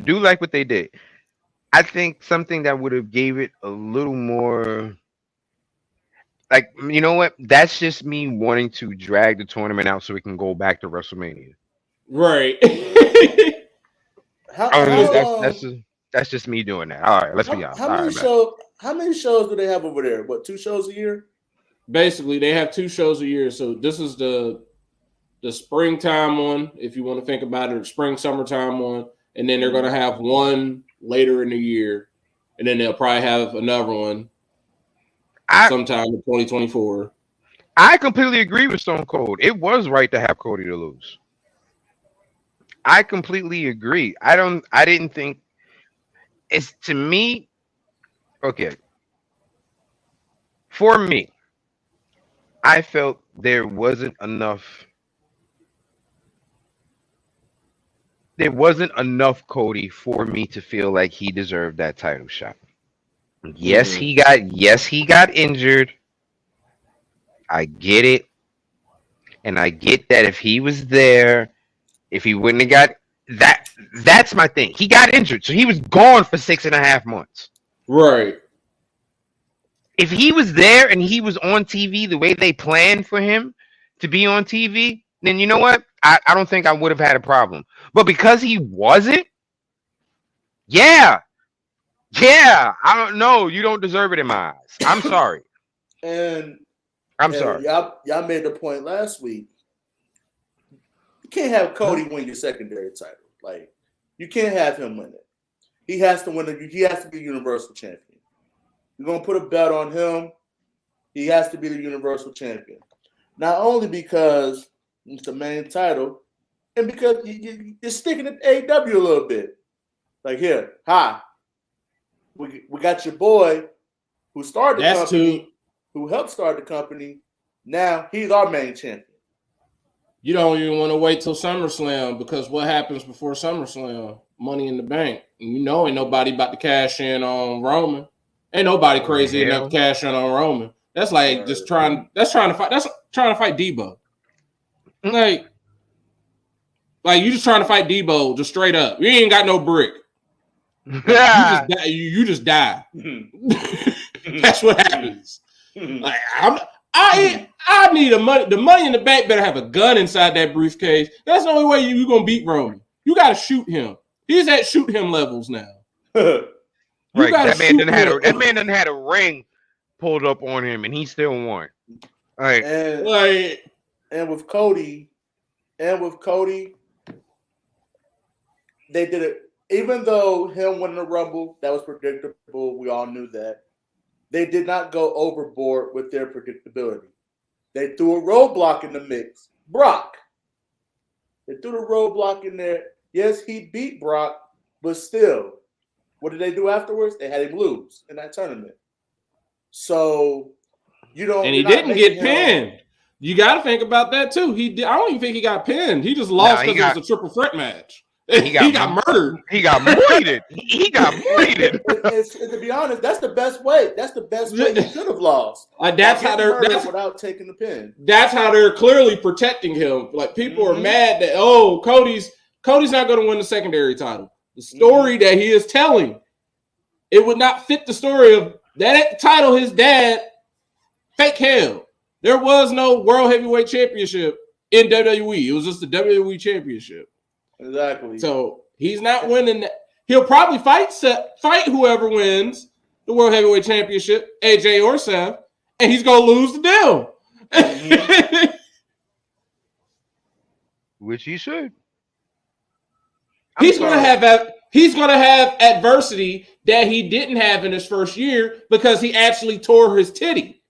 think something that would have gave it a little more. Like, you know what? That's just me wanting to drag the tournament out so we can go back to WrestleMania. Right. That's just me doing that. All right, let's be honest. How many shows do they have over there? What, 2 shows a year? Basically, they have 2 shows a year. So this is the springtime one, if you want to think about it, spring, summertime one. And then they're going to have one later in the year. And then they'll probably have another one sometime in 2024. I completely agree with Stone Cold. It was right to have Cody to lose. I completely agree. I didn't think it's, to me, okay. For me, I felt there wasn't enough Cody for me to feel like he deserved that title shot. Yes, he got injured. I get it. And I get that if he was there, if he wouldn't have got that's my thing. He got injured, so he was gone for 6.5 months. Right. If he was there and he was on TV the way they planned for him to be on TV, then you know what? I don't think I would have had a problem. But because he wasn't, I don't know. You don't deserve it in my eyes. I'm sorry. I'm sorry. Y'all made the point last week. can't have Cody win your secondary title. Like, you can't have him win it. He has to win it. He has to be Universal Champion. You're gonna put a belt on him. He has to be the Universal Champion. Not only because it's the main title, and because you're sticking at AEW a little bit. Like, here, we got your boy who started the company, who helped start the company. Now he's our main champion. You don't even want to wait till SummerSlam, because what happens before SummerSlam? Money in the Bank. And you know, ain't nobody about to cash in on Roman. Ain't nobody crazy enough to cash in on Roman. That's like just trying to fight Debo. Like you just trying to fight Debo just straight up. You ain't got no brick. You just die. That's what happens. Like, I need the money in the bank better have a gun inside that briefcase. That's the only way you're gonna beat Roman. You gotta shoot him. He's at shoot him levels now. Right. That man done had a ring pulled up on him and he still won. All right. And with Cody, they did it. Even though him winning the Rumble, that was predictable. We all knew that. They did not go overboard with their predictability. They threw a roadblock in the mix. Brock. They threw the roadblock in there. Yes, he beat Brock, but still, what did they do afterwards? They had him lose in that tournament. So you don't. And he didn't get pinned. You got to think about that too. I don't even think he got pinned. He just lost because it was a triple threat match. He got murdered. He got moited. He got moited. To be honest, that's the best way. That's the best way he could have lost. That's how they're without taking the pin. That's how they're clearly protecting him. Like, people are mad that Cody's not going to win the secondary title. The story that he is telling, it would not fit the story of that title. His dad fake hell. There was no World Heavyweight Championship in WWE. It was just the WWE Championship. Exactly. So he's not winning that. He'll probably fight whoever wins the World Heavyweight Championship, AJ or Seth, and he's gonna lose the deal. Which he should. He's gonna have adversity that he didn't have in his first year because he actually tore his titty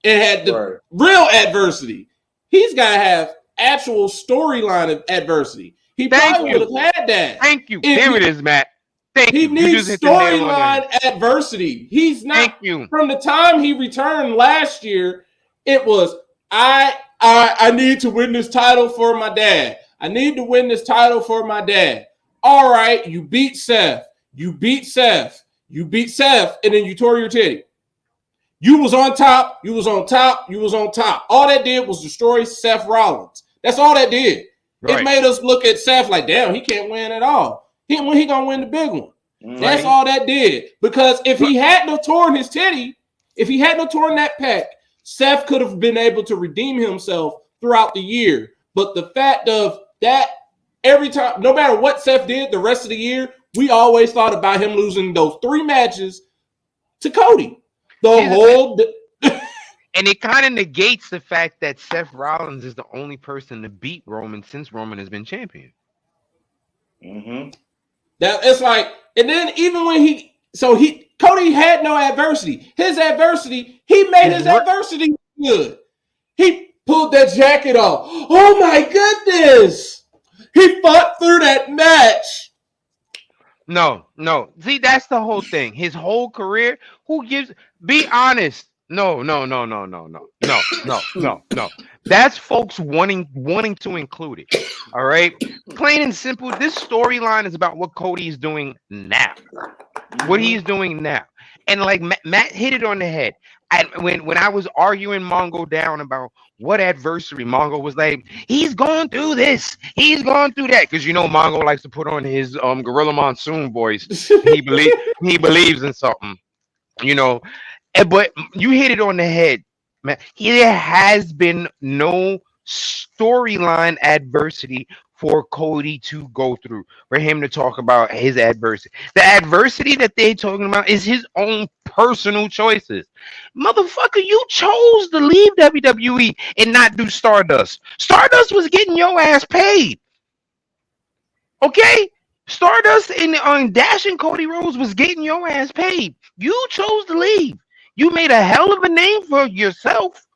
and had the real adversity. He's gotta have actual storyline of adversity. He probably would have had that. Thank you. There it is, Matt. He needs storyline adversity. He's not. From the time he returned last year, it was I need to win this title for my dad. I need to win this title for my dad. All right, you beat Seth. You beat Seth, and then you tore your titty. You was on top. All that did was destroy Seth Rollins. That's all that did. Right. It made us look at Seth like, damn, he can't win at all. He gonna win the big one. Right. That's all that did. Because if he hadn't have torn his titty, if he hadn't have torn that pec, Seth could have been able to redeem himself throughout the year. But the fact of that, every time, no matter what Seth did the rest of the year, we always thought about him losing those 3 matches to Cody. And it kind of negates the fact that Seth Rollins is the only person to beat Roman since Roman has been champion. That it's like, and then even when Cody had no adversity. His adversity, he made his adversity good. He pulled that jacket off. Oh my goodness! He fought through that match. No. See, that's the whole thing. His whole career. Be honest. No. That's folks wanting to include it. All right. Plain and simple. This storyline is about what Cody is doing now. What he's doing now. And like Matt hit it on the head. When I was arguing Mongo down about what adversary, Mongo was like, he's going through this, he's going through that, because Mongo likes to put on his Gorilla Monsoon voice. He believes in something, But you hit it on the head, man. There has been no storyline adversity for Cody to go through, for him to talk about his adversity. The adversity that they're talking about is his own personal choices. Motherfucker, you chose to leave WWE and not do Stardust. Stardust was getting your ass paid. Okay? Stardust and Dash and Cody Rhodes was getting your ass paid. You chose to leave. You made a hell of a name for yourself.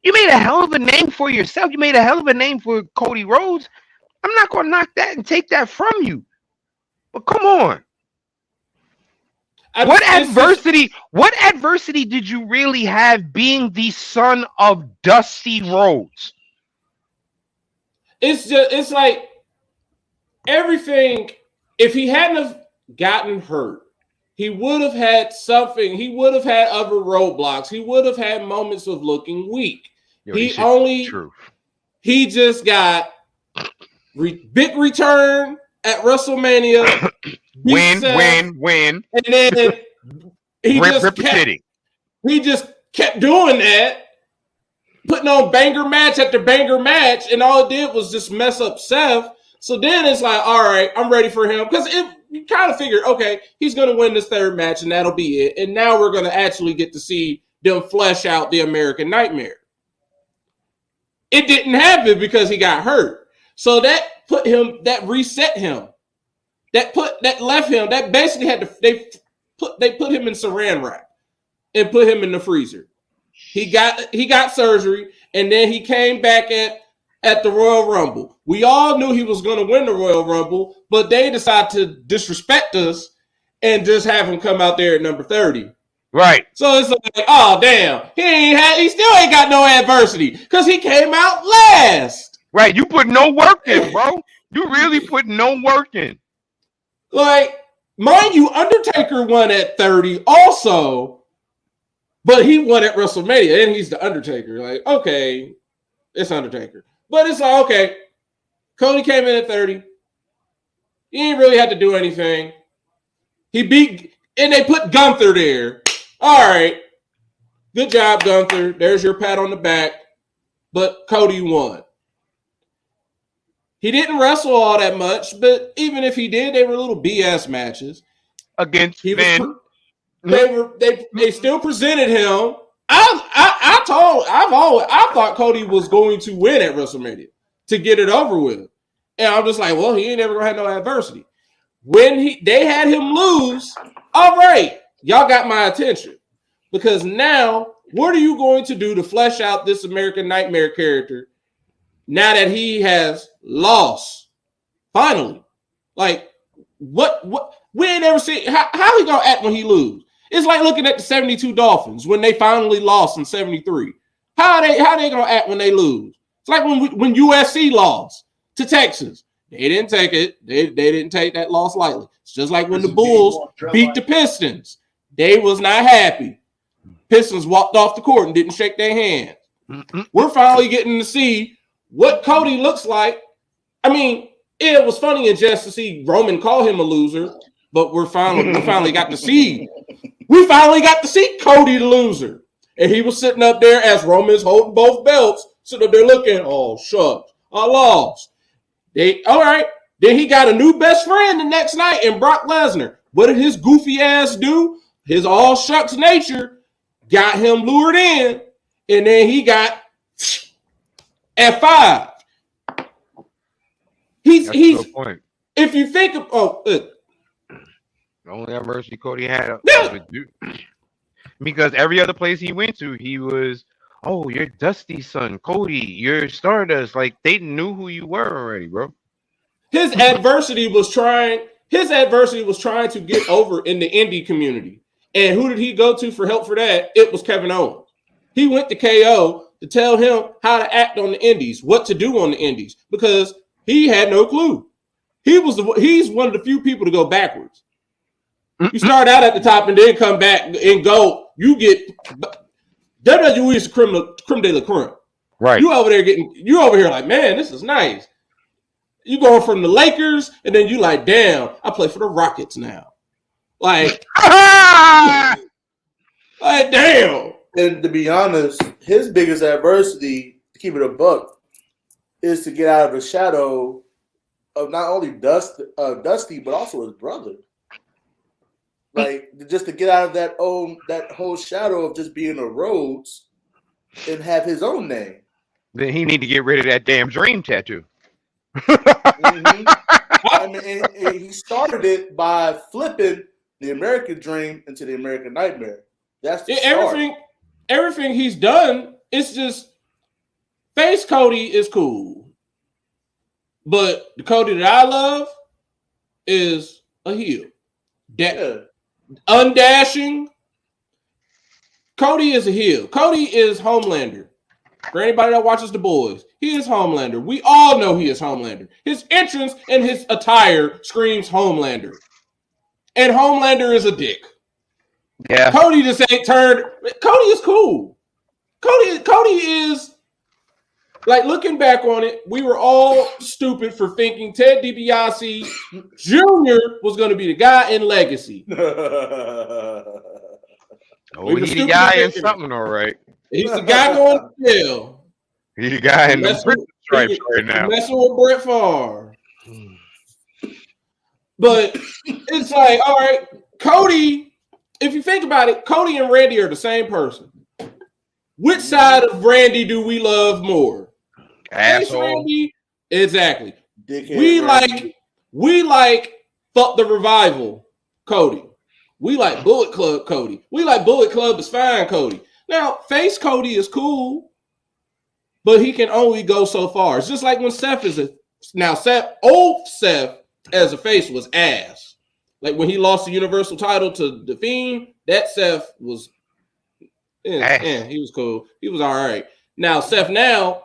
You made a hell of a name for yourself. You made a hell of a name for Cody Rhodes. I'm not going to knock that and take that from you. But come on. What adversity did you really have being the son of Dusty Rhodes? It's like everything. If he hadn't have gotten hurt, he would have had something. He would have had other roadblocks. He would have had moments of looking weak. Yo, he just got big return at WrestleMania. win. And then he just kept doing that, putting on banger match after banger match, and all it did was just mess up Seth. So then it's like, all right, I'm ready for him. Because you kind of figured, okay, he's going to win this third match, and that'll be it. And now we're going to actually get to see them flesh out the American Nightmare. It didn't happen because he got hurt. So that reset him. That basically they put him in saran wrap and put him in the freezer. He got surgery, and then he came back at the Royal Rumble. We all knew he was going to win the Royal Rumble, but they decided to disrespect us and just have him come out there at number 30. Right. So it's like, oh damn, he still ain't got no adversity because he came out last. Right. You put no work in, bro. You really put no work in. Like, mind you, Undertaker won at 30 also, but he won at WrestleMania, and he's the Undertaker. Like, okay, it's Undertaker. But it's like, okay, Cody came in at 30. He didn't really have to do anything. He beat, and they put Gunther there. All right, good job, Gunther. There's your pat on the back. But Cody won. He didn't wrestle all that much, but even if he did, they were little BS matches. Against Finn. They still presented him. I thought Cody was going to win at WrestleMania to get it over with. And I'm just like, well, he ain't never gonna have no adversity. When they had him lose, all right, y'all got my attention. Because now, what are you going to do to flesh out this American Nightmare character now that he has lost? Finally. Like, what we ain't ever seen. How he gonna act when he lose? It's like looking at the 72 Dolphins when they finally lost in 73. How they gonna act when they lose? It's like when USC lost to Texas. They didn't take it. They didn't take that loss lightly. It's just like when the Bulls beat the Pistons. They was not happy. Pistons walked off the court and didn't shake their hands. We're finally getting to see what Cody looks like. I mean, it was funny and just to see Roman call him a loser, but we finally got to see Cody the loser. And he was sitting up there as Roman's holding both belts, sitting up there looking, oh, shucks, I lost. All right. Then he got a new best friend the next night in Brock Lesnar. What did his goofy ass do? His all shucks nature got him lured in, and then he got F5. He's no point. If you think of the only adversity Cody had because every other place he went to, he was, oh, you're Dusty's son, Cody, you're Stardust. Like, they knew who you were already, bro. His adversity was trying to get over in the indie community. And who did he go to for help for that? It was Kevin Owens. He went to KO to tell him how to act on the indies, what to do on the indies, because he had no clue. He's one of the few people to go backwards. You start out at the top and then come back and go. You get WWE is creme de la creme. Right. You over here like, man, this is nice. You going from the Lakers and then you like, damn, I play for the Rockets now. Like, like damn. And to be honest, his biggest adversity, to keep it a buck, is to get out of the shadow of not only Dusty, but also his brother. Like, just to get out of that whole shadow of just being a Rhodes and have his own name. Then he need to get rid of that damn dream tattoo. Mm-hmm. I mean, and he started it by flipping the American dream into the American nightmare. That's the start. Everything he's done. It's just face Cody is cool, but the Cody that I love is a heel. Undashing. Cody is a heel. Cody is Homelander. For anybody that watches The Boys, he is Homelander. We all know he is Homelander. His entrance and his attire screams Homelander. And Homelander is a dick. Yeah. Cody just ain't turned. Cody is cool. Cody is, like, looking back on it, we were all stupid for thinking Ted DiBiase Jr. was going to be the guy in Legacy. Oh, he's the guy in something, all right. He's the guy going to jail. He's the guy in the prison stripes right now. Messing with Brett Favre. But it's like, all right, Cody, if you think about it, Cody and Randy are the same person. Which side of Randy do we love more? Asshole. Randy? Exactly. Dickhead We like Fuck the Revival, Cody. We like Bullet Club Cody. We like Bullet Club is fine Cody. Now, face Cody is cool, but he can only go so far. It's just like when Seth is old Seth as a face was ass. Like when he lost the Universal title to The Fiend, that Seth was he was cool. He was all right. Now, Seth now,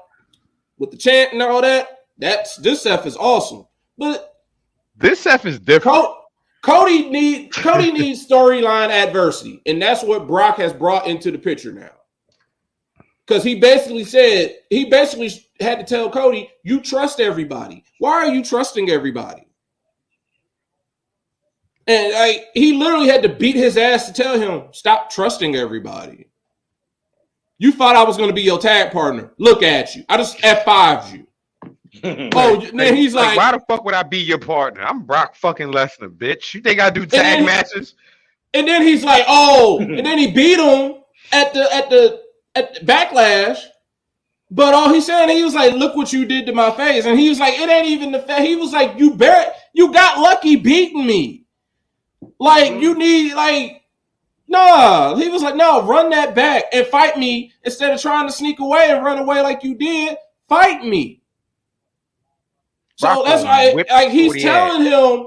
with the chant and all that, this Seth is awesome. But this Seth is different. Cody needs storyline adversity, and that's what Brock has brought into the picture now. Because he basically had to tell Cody, you trust everybody. Why are you trusting everybody? And he literally had to beat his ass to tell him, stop trusting everybody. You thought I was going to be your tag partner. Look at you. I just F5'd you. Then he's like, why the fuck would I be your partner? I'm Brock fucking Lesnar, bitch. You think I do tag matches? And then he's like, and then he beat him at the Backlash. But all he's saying, he was like, look what you did to my face. And he was like, it ain't even the fact. He was like, you got lucky beating me. Like, you need, nah. He was like, no, run that back and fight me instead of trying to sneak away and run away like you did. Fight me. So that's why he's telling him,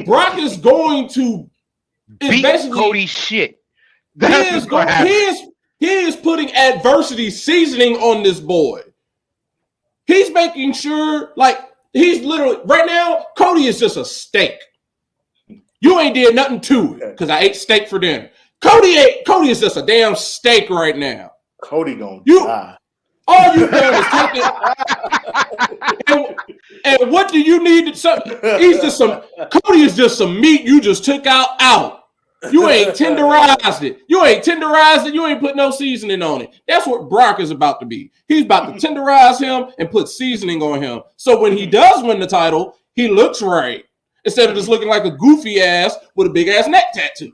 Brock is going to beat Cody's shit. He is putting adversity seasoning on this boy. He's making sure, he's literally, right now, Cody is just a steak. You ain't did nothing to it because I ate steak for dinner. Cody is just a damn steak right now. Cody gonna die. All you done is take it. And what do you need to? Cody is just some meat you just took out. You ain't tenderized it. You ain't put no seasoning on it. That's what Brock is about to be. He's about to tenderize him and put seasoning on him. So when he does win the title, he looks right. Instead of just looking like a goofy ass with a big ass neck tattoo.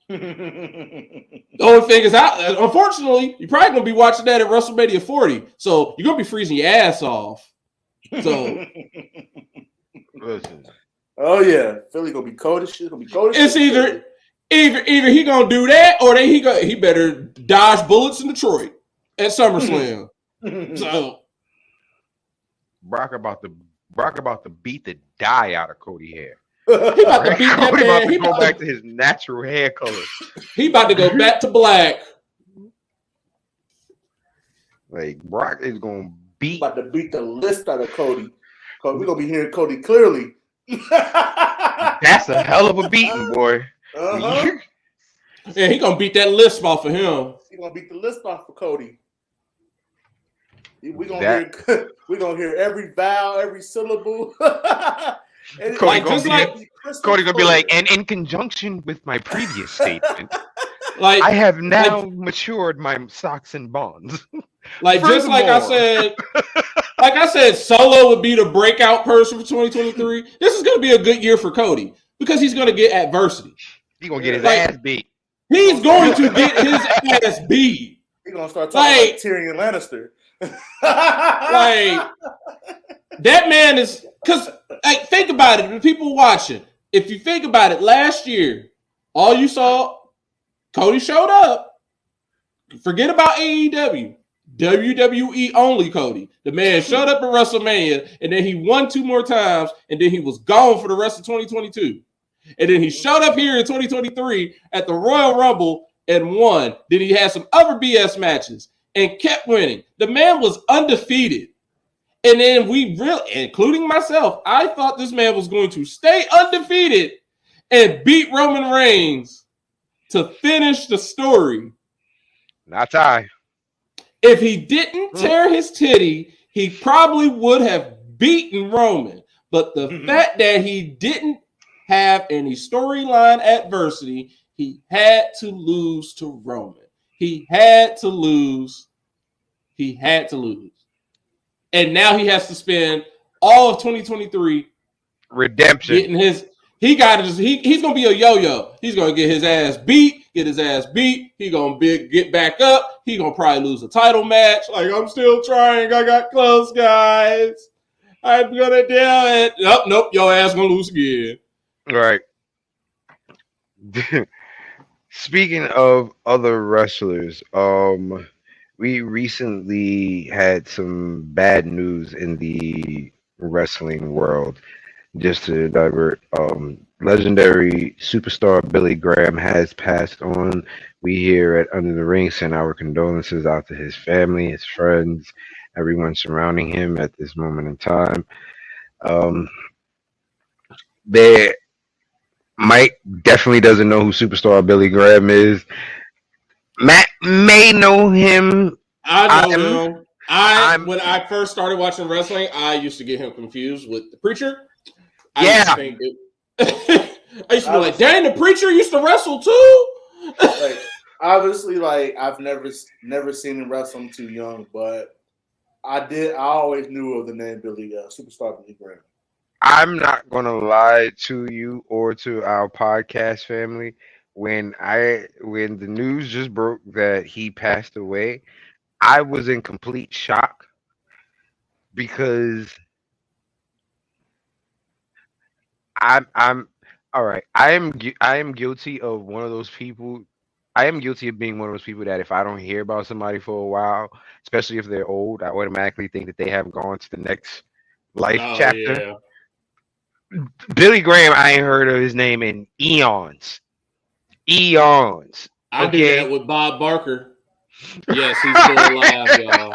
The only thing is, unfortunately, you're probably gonna be watching that at WrestleMania 40. So you're gonna be freezing your ass off. So listen. Oh yeah, Philly gonna be cold as shit. It's either he gonna do that or he better dodge bullets in Detroit at SummerSlam. So Brock about to beat the dye out of Cody hair. He about to beat that Cody man. About to go back to his natural hair color. He about to go back to black. Brock is gonna beat. About to beat the list out of Cody. We're gonna be hearing Cody clearly. That's a hell of a beating, boy. Uh-huh. Yeah, he gonna beat that list off of him. He gonna beat the list off of Cody. We're gonna hear every vowel, every syllable. And Cody gonna be like, and in conjunction with my previous statement, I have now matured my stocks and bonds. Just like I said, Solo would be the breakout person for 2023. This is gonna be a good year for Cody because he's gonna get adversity. He's gonna get his ass beat. He's going to get his ass beat. He's gonna start talking like Tyrion Lannister. That man is because think about it. The people watching, if you think about it, last year, all you saw, Cody showed up. Forget about AEW. WWE only Cody. The man showed up at WrestleMania, and then he won 2 more times, and then he was gone for the rest of 2022. And then he showed up here in 2023 at the Royal Rumble and won. Then he had some other BS matches and kept winning. The man was undefeated. And then we really, including myself, I thought this man was going to stay undefeated and beat Roman Reigns to finish the story. Not I. If he didn't tear his titty, he probably would have beaten Roman. But the fact that he didn't have any storyline adversity, he had to lose to Roman. He had to lose. He had to lose. And now he has to spend all of 2023 redemption. Getting his, he's gonna be a yo-yo. He's gonna get his ass beat. He gonna get back up. He gonna probably lose a title match. Like, I'm still trying. I got close, guys. I'm gonna do it. Nope. Your ass gonna lose again. Right. Speaking of other wrestlers, we recently had some bad news in the wrestling world. Just to divert, legendary superstar Billy Graham has passed on. We here at Under the Ring send our condolences out to his family, his friends, everyone surrounding him at this moment in time. Mike definitely doesn't know who superstar Billy Graham is. Matt may know him. I know him. When I first started watching wrestling, I used to get him confused with the Preacher. I used to be like, dang, the Preacher used to wrestle too. Like, obviously, like, I've never seen him wrestle. I'm too young, but I always knew of the name superstar Billy Graham. I'm not gonna lie to you or to our podcast family. When the news just broke that he passed away, I was in complete shock because I'm all right. I am guilty of one of those people. I am guilty of being one of those people that if I don't hear about somebody for a while, especially if they're old, I automatically think that they have gone to the next life chapter. Yeah. Billy Graham, I ain't heard of his name in eons. I did that with Bob Barker. Yes, he's still alive, y'all.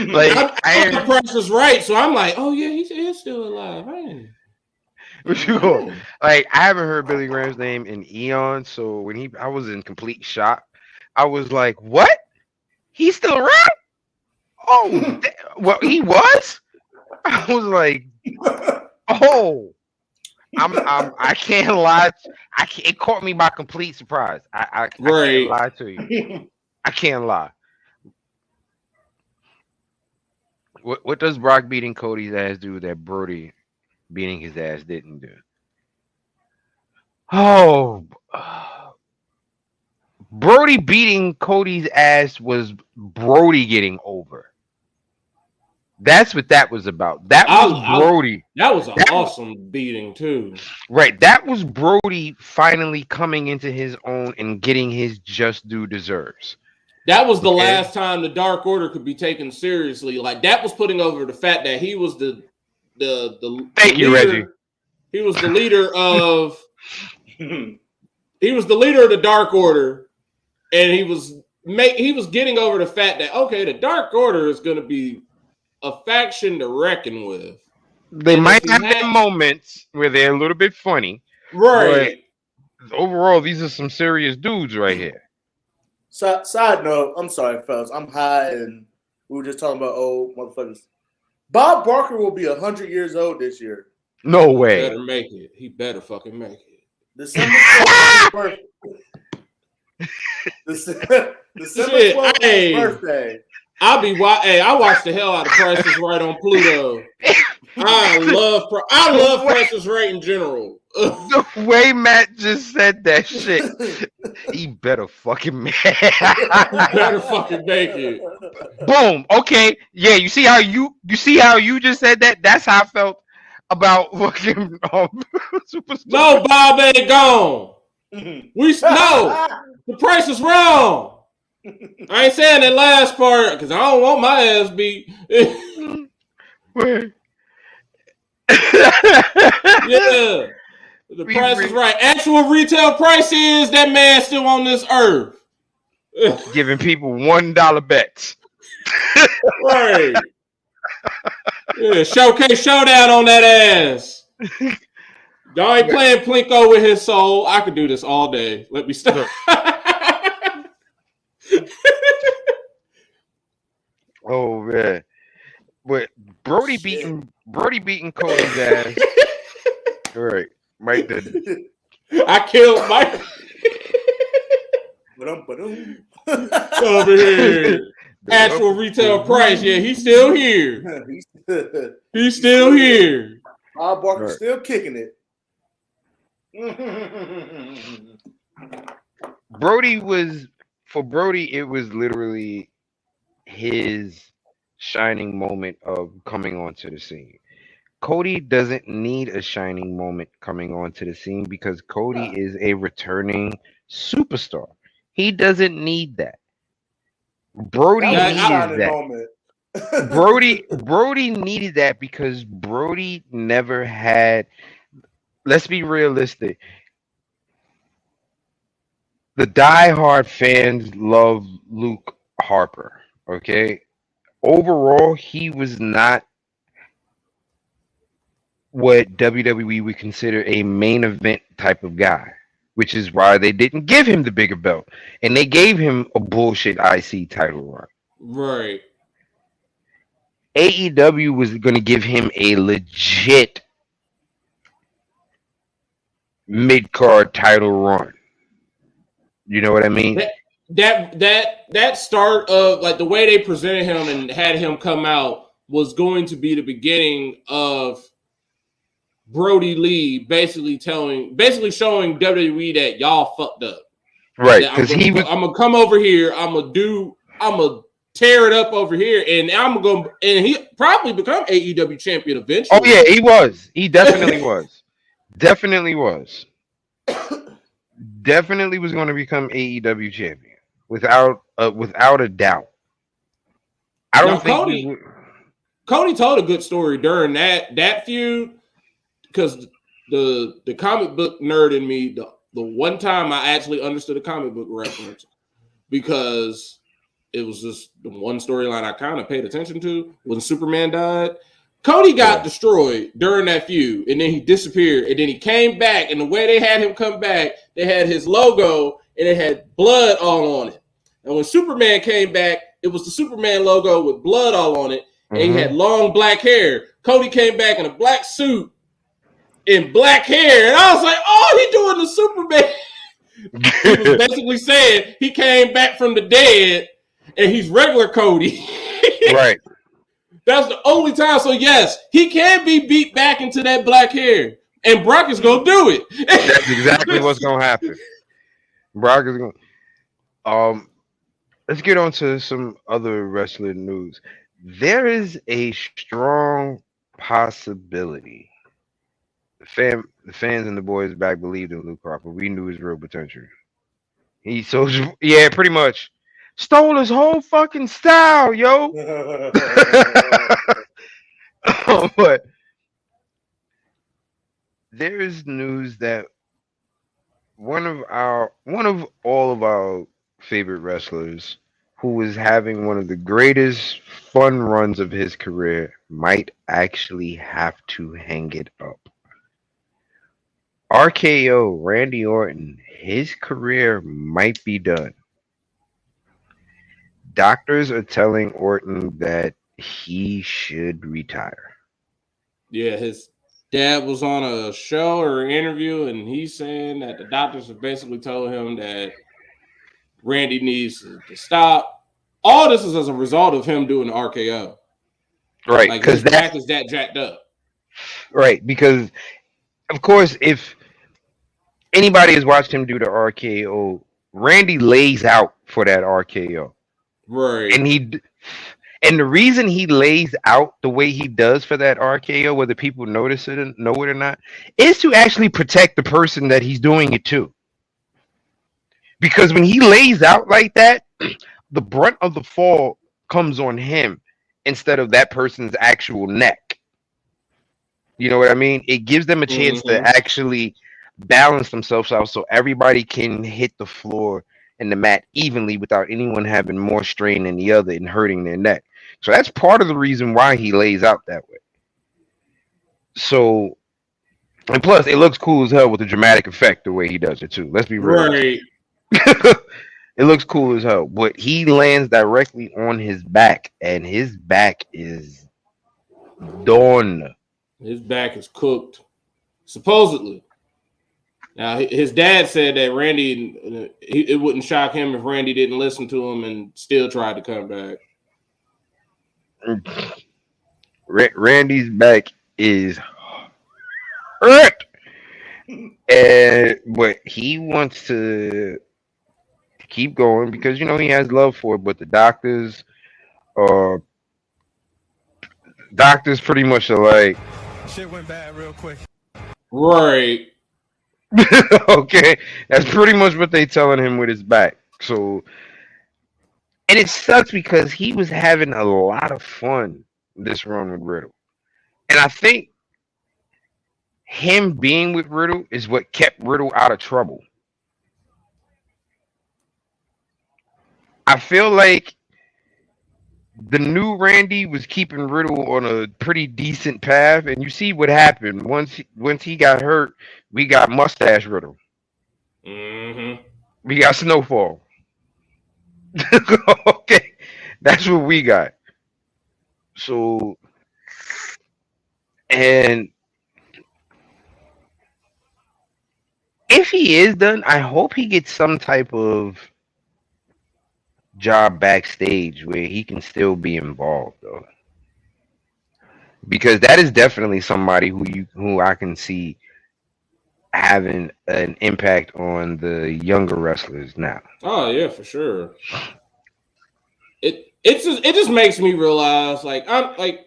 Like, I the Price is Right, so I'm like, oh yeah, he's still alive. Like, I haven't heard Billy Graham's name in eons, so when I was in complete shock. I was like, what? He's still around? Oh, well, he was? I was like, oh, I can't lie. It caught me by complete surprise. I can't lie to you. I can't lie. What does Brock beating Cody's ass do that Brody beating his ass didn't do? Oh, Brody beating Cody's ass was Brody getting over. That's what that was about. That was Brody. That was an awesome beating too. Right. That was Brody finally coming into his own and getting his just due deserves. That was the last time the Dark Order could be taken seriously. Like, that was putting over the fact that he was the Thank you, Reggie. He was the leader of the Dark Order, and he was getting over the fact that, okay, the Dark Order is going to be a faction to reckon with. They might have their moments where they're a little bit funny. Right. But overall, these are some serious dudes right here. Side note, I'm sorry, fellas. I'm high, and we were just talking about old motherfuckers. Bob Barker will be 100 years old this year. No way. He better make it. He better fucking make it. December 12th December 12th birthday. I watched the hell out of Price is Right on Pluto. I love Price is Right in general. The way Matt just said that shit, he better fucking man. You better fucking make it. Boom. Okay. Yeah. You see how you just said that? That's how I felt about fucking Superstar. No, Bob ain't gone. No, the price is wrong. I ain't saying that last part because I don't want my ass beat. Yeah, the price is right. Actual retail price is that man still on this earth. Giving people $1 bets. Right. Yeah, showcase showdown on that ass. Y'all ain't playing Plinko with his soul. I could do this all day. Let me stop. Oh man. But Brody beating Cody's ass. All right. Mike did. I killed Mike. Over here. Actual retail price. Yeah, he's still here. He's still here. Bob Barker's still kicking it. Brody, it was literally his shining moment of coming onto the scene. Cody doesn't need a shining moment coming onto the scene because Cody is a returning superstar. He doesn't need that. Brody needed that. Brody needed that because Brody never had. Let's be realistic. The diehard fans love Luke Harper. Okay, overall, he was not what WWE would consider a main event type of guy, which is why they didn't give him the bigger belt and they gave him a bullshit IC title run. Right. AEW was going to give him a legit mid-card title run. You know what I mean? That start of like the way they presented him and had him come out was going to be the beginning of Brody Lee basically showing WWE that y'all fucked up. Right. Because I'm gonna come over here, I'm gonna tear it up over here, and and he probably become AEW champion eventually. Oh yeah, he was. He definitely was. Definitely was. Definitely was going to become AEW champion without a doubt. I don't think Cody told a good story during that feud because the comic book nerd in me, the one time I actually understood a comic book reference because it was just the one storyline I kind of paid attention to when Superman died. Cody got destroyed during that feud, and then he disappeared, and then he came back, and the way they had him come back, they had his logo, and it had blood all on it. And when Superman came back, it was the Superman logo with blood all on it, and he had long black hair. Cody came back in a black suit and black hair, and I was like, oh, he doing the Superman. He was basically saying he came back from the dead, and he's regular Cody. Right. That's the only time. So yes, he can be beat back into that black hair, and Brock is gonna do it. That's exactly what's gonna happen. Brock is gonna. Let's get on to some other wrestling news. There is a strong possibility. The fans and the boys back believed in Luke Harper. We knew his real potential. Pretty much. Stole his whole fucking style, yo. But there is news that one of all of our favorite wrestlers who was having one of the greatest fun runs of his career might actually have to hang it up. RKO, Randy Orton, his career might be done. Doctors are telling Orton that he should retire. Yeah, his dad was on a show or an interview, and he's saying that the doctors have basically told him that Randy needs to stop. All this is as a result of him doing the RKO. Right, because his back is that jacked up. Right, because of course, if anybody has watched him do the RKO, Randy lays out for that RKO, Right. and and the reason he lays out the way he does for that RKO, whether people notice it and know it or not, is to actually protect the person that he's doing it to. Because when he lays out like that, the brunt of the fall comes on him instead of that person's actual neck. You know what I mean? It gives them a chance to Mm-hmm. actually balance themselves out so everybody can hit the floor and the mat evenly without anyone having more strain than the other and hurting their neck. So that's part of the reason why he lays out that way. So, and plus, it looks cool as hell with the dramatic effect the way he does it too. Let's be real. Right. It looks cool as hell, but he lands directly on his back, and his back is done. His back is cooked, supposedly. Now, his dad said that Randy, it wouldn't shock him if Randy didn't listen to him and still tried to come back. Randy's back is hurt, but he wants to keep going because he has love for it. But the doctors pretty much are like, shit went bad real quick. Right. okay, that's pretty much what they telling him with his back. So, and it sucks because he was having a lot of fun this run with Riddle, and I think him being with Riddle is what kept Riddle out of trouble. I feel like the new Randy was keeping Riddle on a pretty decent path, and you see what happened once he got hurt. We got Mustache Riddle. Mm-hmm. We got Snowfall. Okay, that's what we got. So, and if he is done, I hope he gets some type of job backstage where he can still be involved, though, because that is definitely somebody who I can see having an impact on the younger wrestlers now. Oh yeah, for sure. It just makes me realize, I'm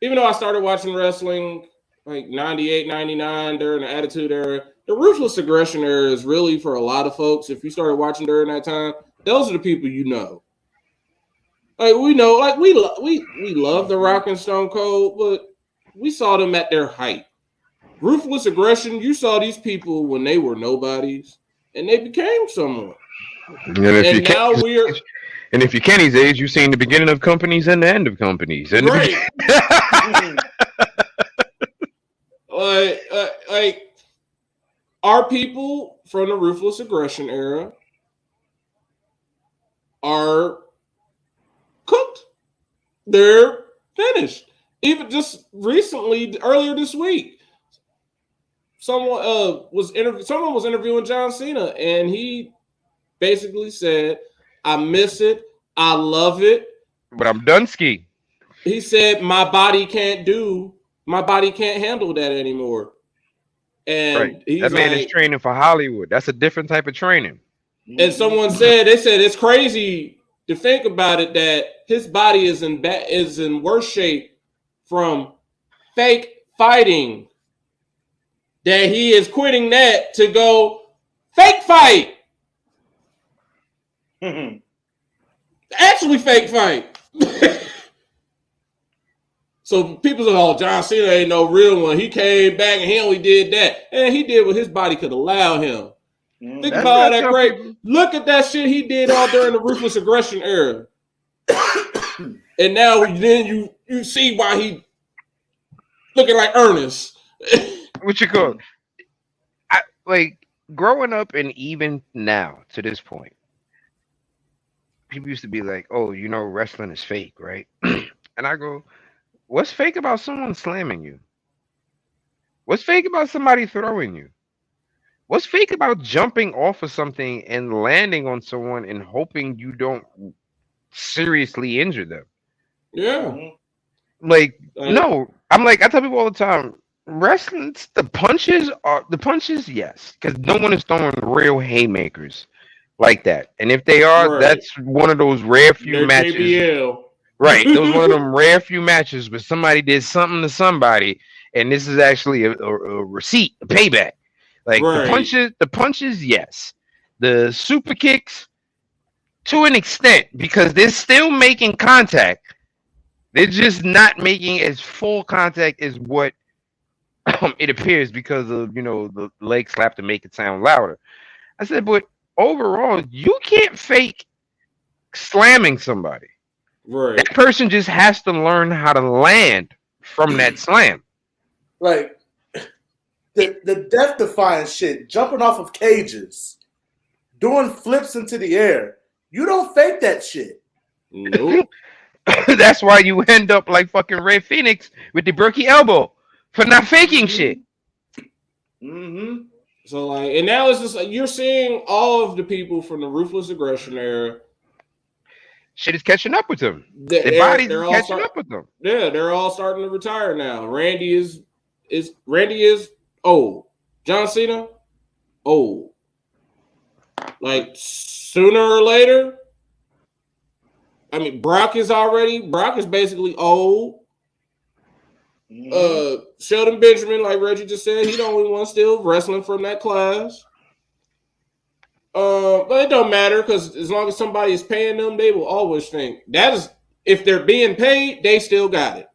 even though I started watching wrestling like 98, 99 during the Attitude Era, the Ruthless Aggression Era is really for a lot of folks. If you started watching during that time, those are the people you know. Like we know, like we love The Rock and Stone Cold, but we saw them at their height. Ruthless Aggression, you saw these people when they were nobodies, and they became someone. And if you're Kenny's age, you've seen the beginning of companies and the end of companies. And right. Like our people from the Ruthless Aggression Era are cooked. They're finished. Even just recently, earlier this week, someone was interviewing John Cena, and he basically said, "I miss it. I love it, but I'm done ski." He said, "My body can't handle that anymore." And right. he's that man is training for Hollywood. That's a different type of training. And someone said, it's crazy to think about it that his body is in worse shape from fake fighting, that he is quitting that to go fake fight. Actually fake fight. So people say, "Oh, John Cena ain't no real one. He came back and he only did that." And he did what his body could allow him. Think about all that great. Look at that shit he did all during the Ruthless Aggression Era. And now then you see why he looking like Ernest. What you call? Like growing up and even now to this point, people used to be like, "Oh, wrestling is fake, right?" And I go, "What's fake about someone slamming you? What's fake about somebody throwing you? What's fake about jumping off of something and landing on someone and hoping you don't seriously injure them?" Yeah. Like, no, I'm like, I tell people all the time, wrestling, the punches, yes, because no one is throwing real haymakers like that. And if they are, Right. that's one of those rare few They're matches. JBL. Right. Those one of them rare few matches where somebody did something to somebody, and this is actually a receipt, a payback. Like Right. the punches, yes. The super kicks, to an extent, because they're still making contact. They're just not making as full contact as what it appears because of the leg slap to make it sound louder. I said, but overall, you can't fake slamming somebody. Right. That person just has to learn how to land from that slam. Like the death defying shit, jumping off of cages, doing flips into the air. You don't fake that shit. Nope. That's why you end up like fucking Red Phoenix with the Berkey elbow for not faking shit. Mm-hmm. So like, and now it's just like you're seeing all of the people from the Ruthless Aggression era. Shit is catching up with them. Their They're bodies all catching start- up with them. Yeah, they're all starting to retire now. Randy is old. John Cena, old. Like sooner or later. I mean, Brock is basically old. Mm-hmm. Sheldon Benjamin, like Reggie just said, he's the only one still wrestling from that class. But it don't matter because as long as somebody is paying them, they will always think that is if they're being paid, they still got it.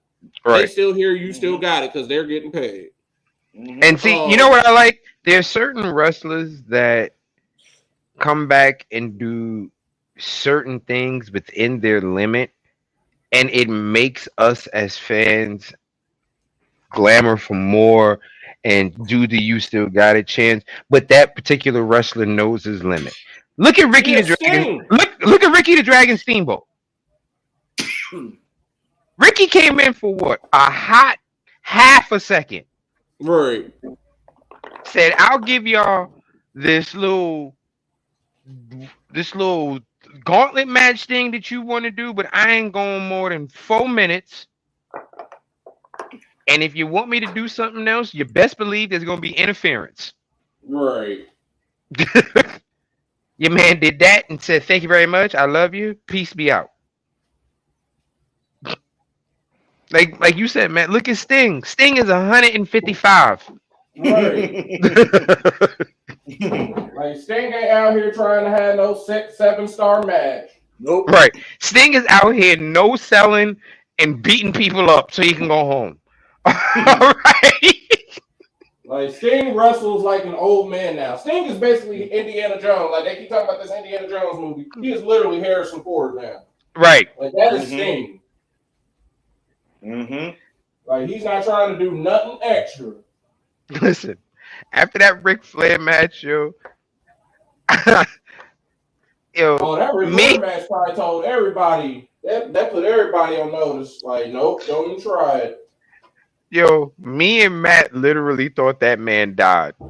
Right. They still hear you still got it because they're getting paid. Mm-hmm. And see, you know what I like? There's certain wrestlers that come back and do certain things within their limit, and it makes us as fans clamor for more and do the you still got a chance. But that particular wrestler knows his limit. Look at Ricky the Dragon. Look at Ricky the Dragon Steamboat. Ricky came in for what? A hot half a second. Right. Said, I'll give y'all this little gauntlet match thing that you want to do, but I ain't going more than 4 minutes. And if you want me to do something else, you best believe there's going to be interference. Right. Your man did that and said, thank you very much. I love you. Peace be out. Like you said, man, look at Sting. Sting is 155. Right. Like Sting ain't out here trying to have no 7-star match. Nope. Right. Sting is out here no selling and beating people up so he can go home. All right. Like Sting wrestles like an old man now. Sting is basically Indiana Jones. Like they keep talking about this Indiana Jones movie. He is literally Harrison Ford now. Right. Like that is Sting. Mm-hmm. Like he's not trying to do nothing extra. Listen, after that Ric Flair match, yo, Oh, that Ric Flair match probably told everybody. That put everybody on notice. Like, nope, don't even try it. Yo, me and Matt literally thought that man died. The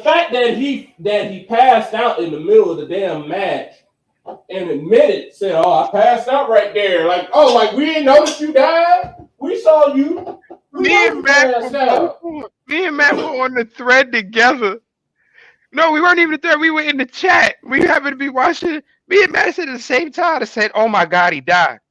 fact that he passed out in the middle of the damn match and admitted, said, "Oh, I passed out right there." Like, oh, like we didn't notice you died. We saw you. Me and Matt were on the thread together. No, we weren't even the thread. We were in the chat. We happened to be watching it. Me and Matt said at the same time. I said, "Oh my God, he died."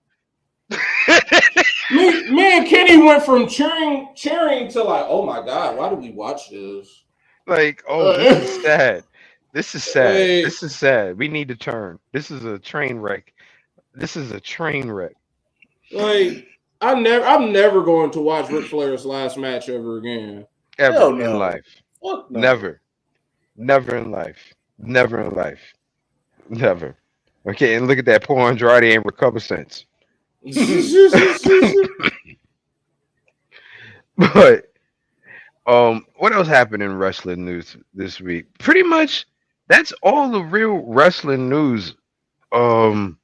me and Kenny went from cheering to like, oh my God, why do we watch this? Like, oh, this is sad. This is sad. Hey. This is sad. We need to turn. This is a train wreck. This is a train wreck. Like, I'm never going to watch Ric Flair's last match ever again. Ever in life. No. Never. Never in life. Never in life. Never. Okay, and look at that. Poor Andrade ain't recovered since. But what else happened in wrestling news this week? Pretty much that's all the real wrestling news. Do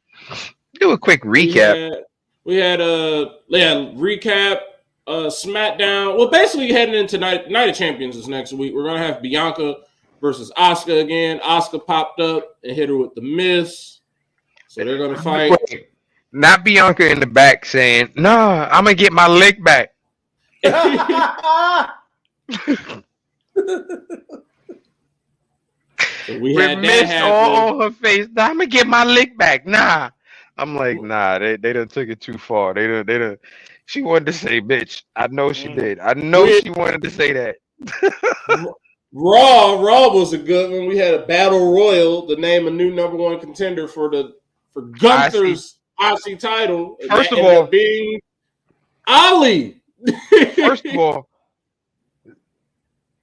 a quick recap. We had recap SmackDown. Well, basically heading into Night of Champions is next week. We're gonna have Bianca versus Asuka again. Asuka popped up and hit her with the Miz. So they're gonna fight. Wait, Not Bianca in the back saying, "Nah, I'm gonna get my lick back." So we With had that mist all happen. on her face. Nah, I'm gonna get my lick back. Nah. I'm like, nah, they done took it too far. They done. She wanted to say, bitch. I know she did. I know We she wanted to say that. Raw was a good one. We had a battle royal to name a new number one contender for I see. Gunther's IC title, and First that of ended up all, being Ali. first of all,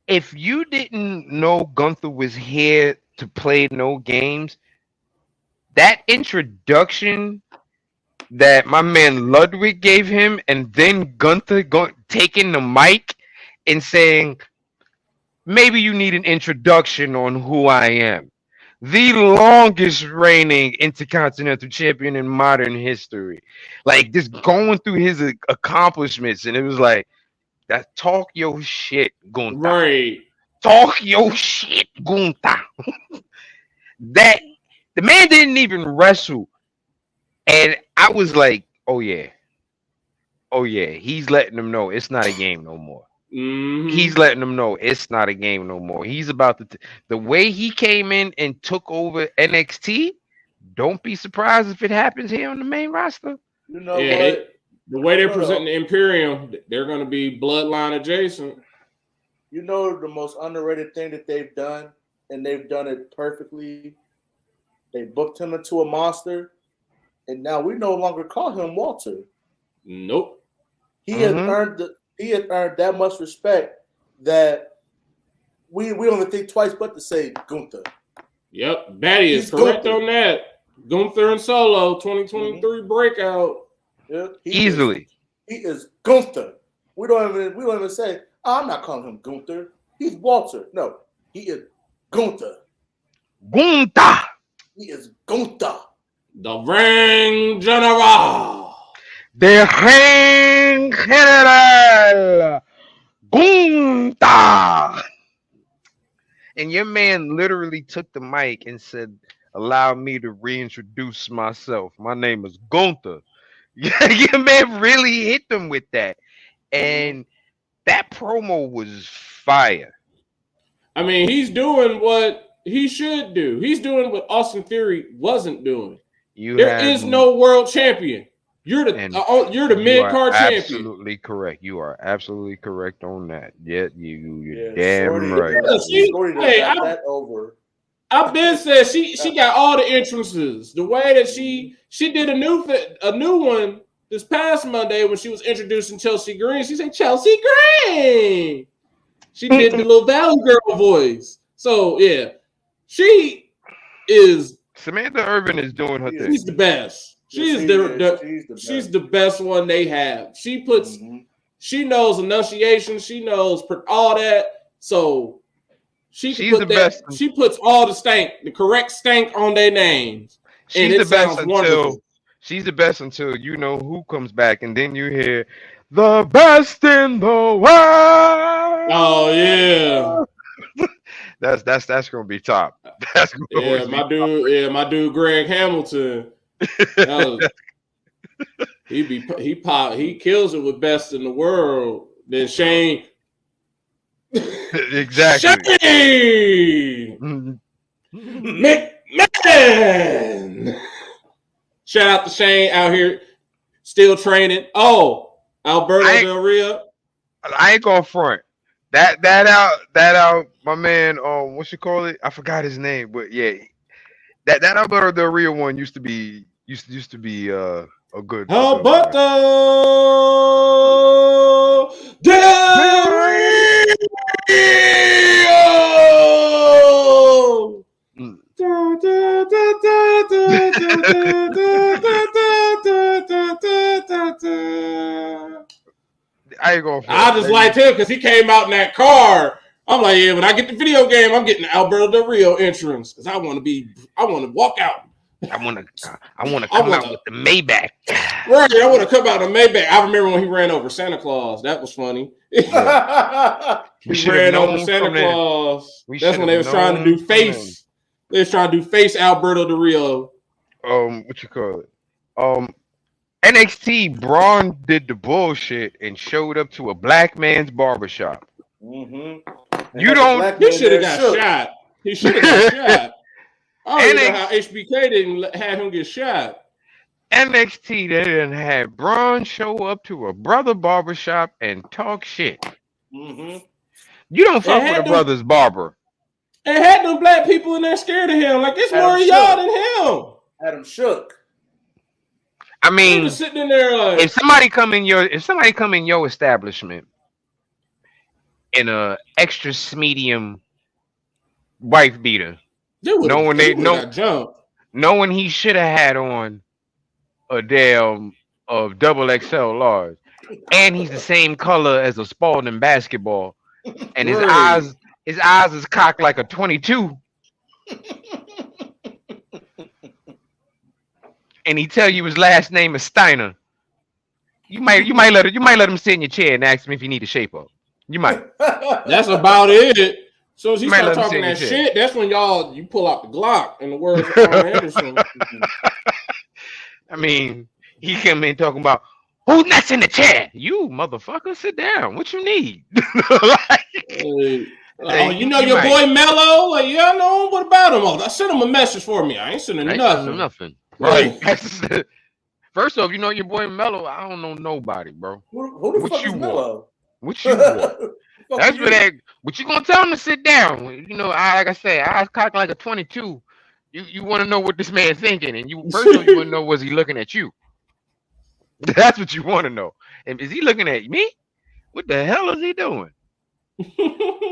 if you didn't know Gunther was here to play no games, that introduction that my man Ludwig gave him, and then Gunther taking the mic and saying, maybe you need an introduction on who I am. The longest reigning intercontinental champion in modern history. Like, just going through his accomplishments, and it was like, that talk your shit, Gunther. Right. Talk your shit, Gunther. That the man didn't even wrestle. And I was like, oh yeah. Oh yeah. He's letting them know it's not a game no more. Mm-hmm. He's letting them know it's not a game no more. He's about to the way he came in and took over NXT. Don't be surprised if it happens here on the main roster. You know Yeah, what? the way they're presenting the Imperium, they're going to be bloodline adjacent. You know the most underrated thing that they've done, and they've done it perfectly. They booked him into a monster, and now we no longer call him Walter. Nope. He had earned that much respect that we don't even think twice but to say Gunther. Yep, Batty is correct Gunther. on that. Gunther and Solo 2023 breakout. Yeah, Easily. He is Gunther. We don't even say, oh, I'm not calling him Gunther. He's Walter. No, he is Gunther. Gunther. He is Gunther. The Ring General. The Ring General. Gunther. And your man literally took the mic and said, allow me to reintroduce myself. My name is Gunther. Your man really hit them with that. And that promo was fire. I mean, he's doing what he should do. He's doing what Austin Theory wasn't doing. There is no world champion. You're the mid card champion. Absolutely correct. You are absolutely correct on that. You're damn Shorty, right. That over. I've been said she got all the entrances. The way that she did a new one this past Monday when she was introducing Chelsea Green. She said Chelsea Green. She did the little Valley Girl voice. So yeah, she is. Samantha Irvin is doing her thing. She's the best. She's the best one they have. She puts. She knows enunciation. She knows all that. So she's the best. She puts all the correct stank on their names. She's the best until she's the best until you know who comes back, and then you hear the best in the world. Oh yeah. That's gonna be top. That's gonna my dude Greg Hamilton. He kills it with best in the world. Then Shane. Exactly. Shane McMahon. Shout out to Shane out here still training. Oh, Alberto Del Rio. I ain't going front. That out, my man. What you call it? I forgot his name, but yeah, that Alberto Del Rio one used to be a good. Alberto Del Rio. I ain't going. I just liked him because he came out in that car. I'm like, yeah, when I get the video game, I'm getting the Alberto Del Rio entrance because I want to walk out. I want to come out with the Maybach. Right, I want to come out in the Maybach. I remember when he ran over Santa Claus. That was funny. Yeah. He ran over Santa Claus. That's when they was trying to do face. They was trying to do face Alberto Del Rio. What you call it? NXT, Braun did the bullshit and showed up to a black man's barbershop. Mm-hmm. You don't. He should have got shot. He should have got shot. I don't even know how HBK didn't have him get shot. NXT, they didn't have Braun show up to a brother barbershop and talk shit. Mm-hmm. You don't fuck with a brother's barber. And had them black people in there scared of him. Like, it's more of y'all than him. Had him shook. I mean, he was sitting in there like, if somebody come in your establishment in a extra medium wife beater, knowing he should have had on a damn of double XL large, and he's the same color as a Spalding basketball, and his eyes is cocked like a 22. And he tell you his last name is Steiner. You might let him sit in your chair and ask him if you need a shape up. You might. That's about it. So as he start talking that shit, that's when you pull out the Glock, in the words of Arn Anderson. I mean, he came in talking about who's next in the chair. You motherfucker, sit down. What you need? You know your boy Mello? Like, yeah, I know. What about him? I sent him a message for me. I ain't sending nothing. Right. First off, you know your boy Mello. I don't know nobody, bro. Who the fuck is Mello? What you want? That's what that. But you gonna tell him to sit down? You know, like I said, eyes cocked like a 22. You want to know what this man's thinking, and you want to know was he looking at you? That's what you want to know. And is he looking at me? What the hell is he doing?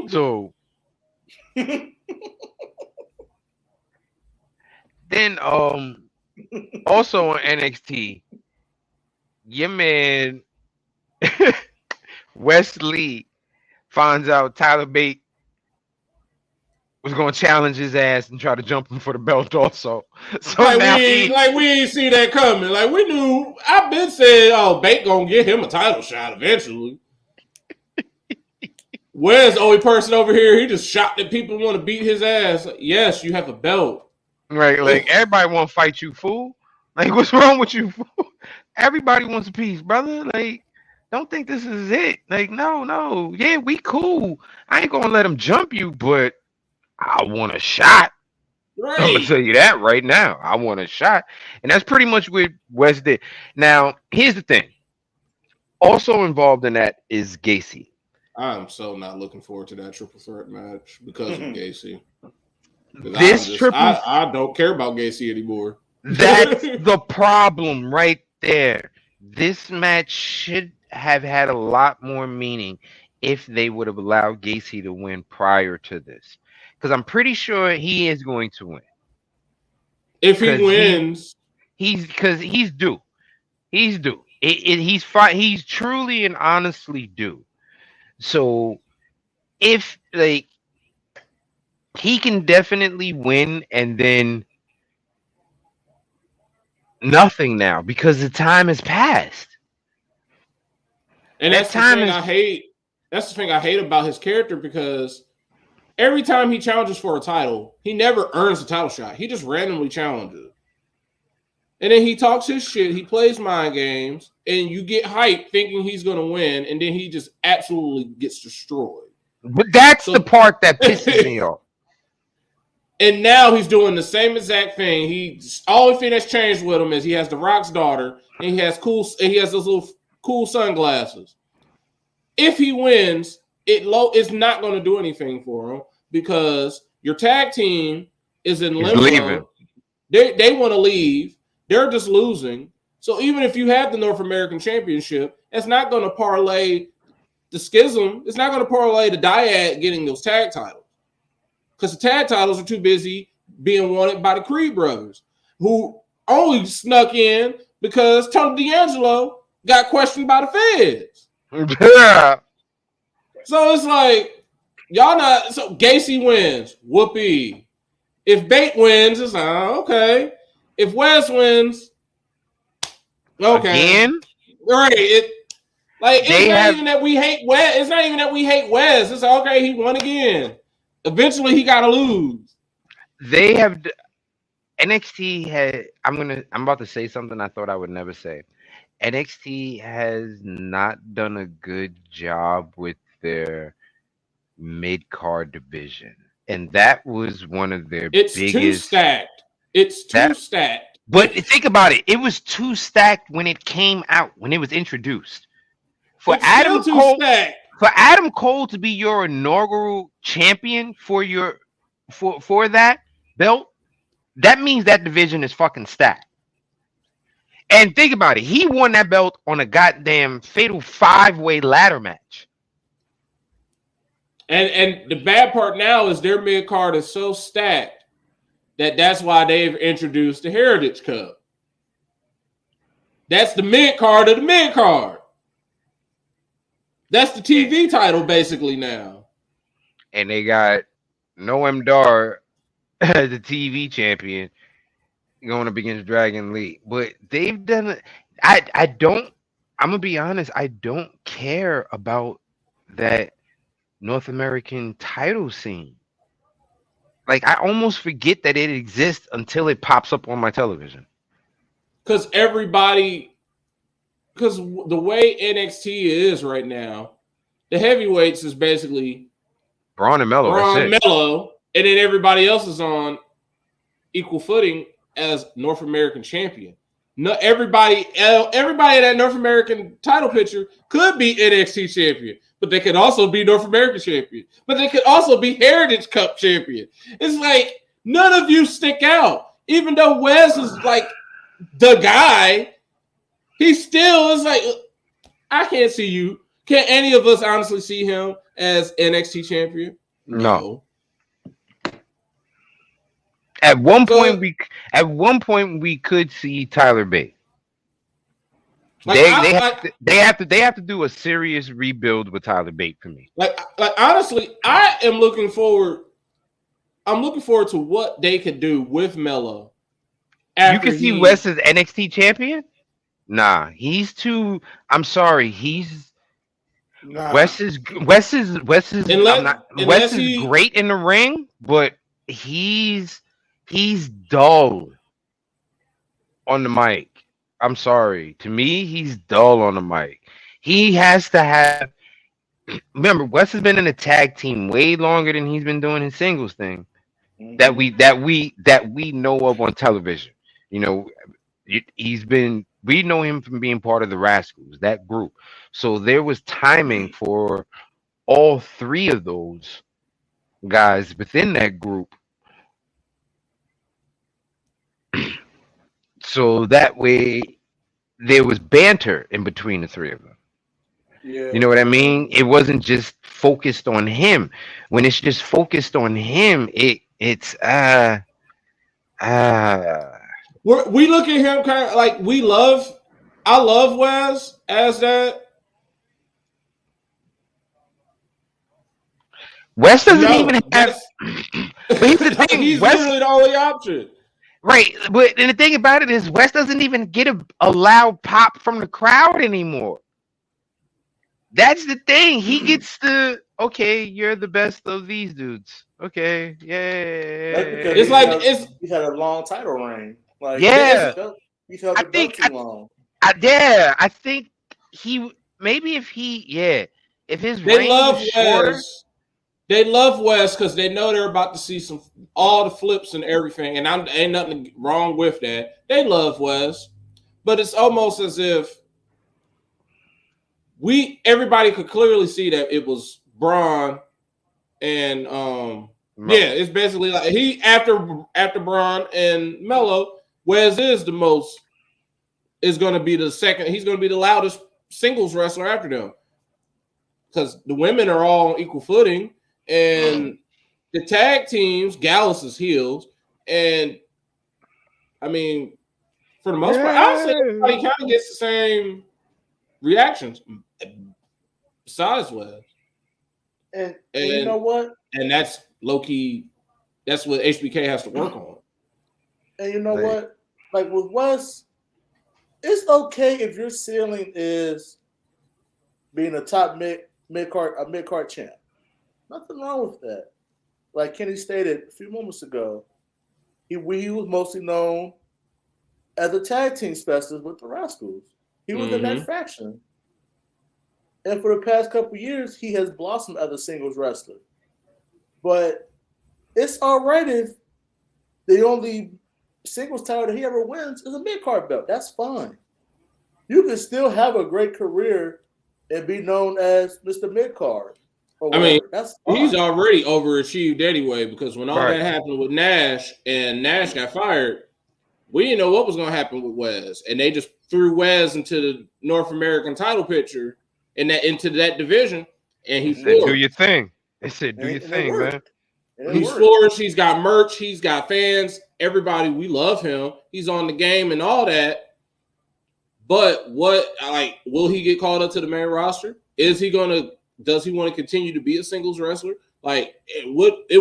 So then, also on NXT, your man Wesley finds out Tyler Bate was going to challenge his ass and try to jump him for the belt also. So we ain't see that coming. Like, we knew. I've been saying, Bate gonna get him a title shot eventually. Where's the only person over here? He just shocked that people want to beat his ass. Like, yes, you have a belt. Right, like everybody want to fight you, fool. Like, what's wrong with you, fool? Everybody wants a piece, brother. Like, don't think this is it. Like, no. Yeah, we cool. I ain't gonna let him jump you, but I want a shot. Right. I'm gonna tell you that right now. I want a shot. And that's pretty much what Wes did. Now, here's the thing. Also involved in that is Gacy. I'm so not looking forward to that triple threat match because of Gacy. I don't care about Gacy anymore. That's the problem right there. This match should have had a lot more meaning if they would have allowed Gacy to win prior to this. Because I'm pretty sure he is going to win. If he wins, he's due. He's due. He's truly and honestly due. So if he can definitely win and then nothing now because the time has passed. And that's the thing I hate. That's the thing I hate about his character because every time he challenges for a title, he never earns a title shot. He just randomly challenges. And then he talks his shit. He plays mind games. And you get hyped thinking he's going to win. And then he just absolutely gets destroyed. But that's the part that pisses me off. And now he's doing the same exact thing. Only thing that's changed with him is he has the Rock's daughter. And he has those little cool sunglasses. If he wins, it's not going to do anything for him because your tag team is in limbo. They want to leave. They're just losing. So even if you have the North American Championship, it's not going to parlay the schism. It's not going to parlay the dyad getting those tag titles because the tag titles are too busy being wanted by the Creed brothers, who only snuck in because Tony D'Angelo got questioned by the feds. Yeah. So it's like y'all not. So Gacy wins. Whoopee. If Bate wins, it's like okay. If Wes wins, okay. Again? Right. It's not even that we hate Wes. It's not even that we hate Wes. It's like, okay, he won again. Eventually, he got to lose. They have NXT had. I'm about to say something I thought I would never say. NXT has not done a good job with their mid card division, and that was one of their It's too biggest. stacked. It's too That, stacked. but think about it. It was too stacked when it came out, when it was introduced. For It's still Adam too Cole, stacked. for Adam Cole to be your inaugural champion for for that belt, that means that division is fucking stacked. And think about it. He won that belt on a goddamn fatal 5-way ladder match. And the bad part now is their mid card is so stacked that's why they've introduced the Heritage Cup. That's the mid card of the mid card. That's the TV title basically now. And they got Noam Dar as the TV champion going up against Dragon Lee. But they've done it. I don't, I'm gonna be honest, I don't care about that North American title scene. Like, I almost forget that it exists until it pops up on my television. Because the way NXT is right now, the heavyweights is basically Braun and Mello. Braun, That's it. Mello, and then everybody else is on equal footing as North American champion. No, everybody in that North American title picture could be NXT champion, but they could also be North American champion. But they could also be Heritage Cup champion. It's like none of you stick out, even though Wes is like the guy. He still is like, I can't see you. Can any of us honestly see him as NXT champion? No. At one point we could see Tyler Bate. Like, They have to do a serious rebuild with Tyler Bate for me. Like honestly, I'm looking forward to what they could do with Mello. You can see Wes as NXT champion? Nah, he's too. I'm sorry, Wes is Wes is great in the ring, but he's dull on the mic. I'm sorry. To me, he's dull on the mic. He has to have. Remember, Wes has been in a tag team way longer than he's been doing his singles thing. That we know of on television. You know, we know him from being part of the Rascals, that group. So there was timing for all three of those guys within that group. So that way there was banter in between the three of them. Yeah. You know what I mean? It wasn't just focused on him. When it's just focused on him, it's we look at him kind of like I love Wes as that. Wes doesn't even have. But here's the thing, he's literally the only option. Right, but and the thing about it is, Wes doesn't even get a loud pop from the crowd anymore. That's the thing. He gets the okay. You're the best of these dudes. Okay, yeah. It's like he's had a long title reign. Like, yeah, he's held the belt too long. I think he maybe if his reign was shorter. They love Wes because they know they're about to see all the flips and everything, and ain't nothing wrong with that. They love Wes, but it's almost as if everybody could clearly see that it was Braun and it's basically like he after Braun and Mello, Wes is going to be the second. He's going to be the loudest singles wrestler after them because the women are all on equal footing. And the tag teams, Gallus is heels, and I mean, for the most part, I would say everybody kind of gets the same reactions. Besides Wes, and you know what? And that's low key. That's what HBK has to work on. And you know what? Like with Wes, it's okay if your ceiling is being a top mid card champ. Nothing wrong with that. Like Kenny stated a few moments ago, he was mostly known as a tag team specialist with the Rascals. He was in that faction. And for the past couple years, he has blossomed as a singles wrestler. But it's all right if the only singles title that he ever wins is a mid-card belt. That's fine. You can still have a great career and be known as Mr. Mid-card. I mean, that's fine. He's already overachieved anyway, because when all Right. that happened with Nash and Nash got fired, we didn't know what was going to happen with Wes. And they just threw Wes into the North American title picture and into that division. And he said, do your thing. They said, do your thing, man. He's flourished. He's got merch. He's got fans. Everybody, we love him. He's on the game and all that. But will he get called up to the main roster? Does he want to continue to be a singles wrestler? Like, it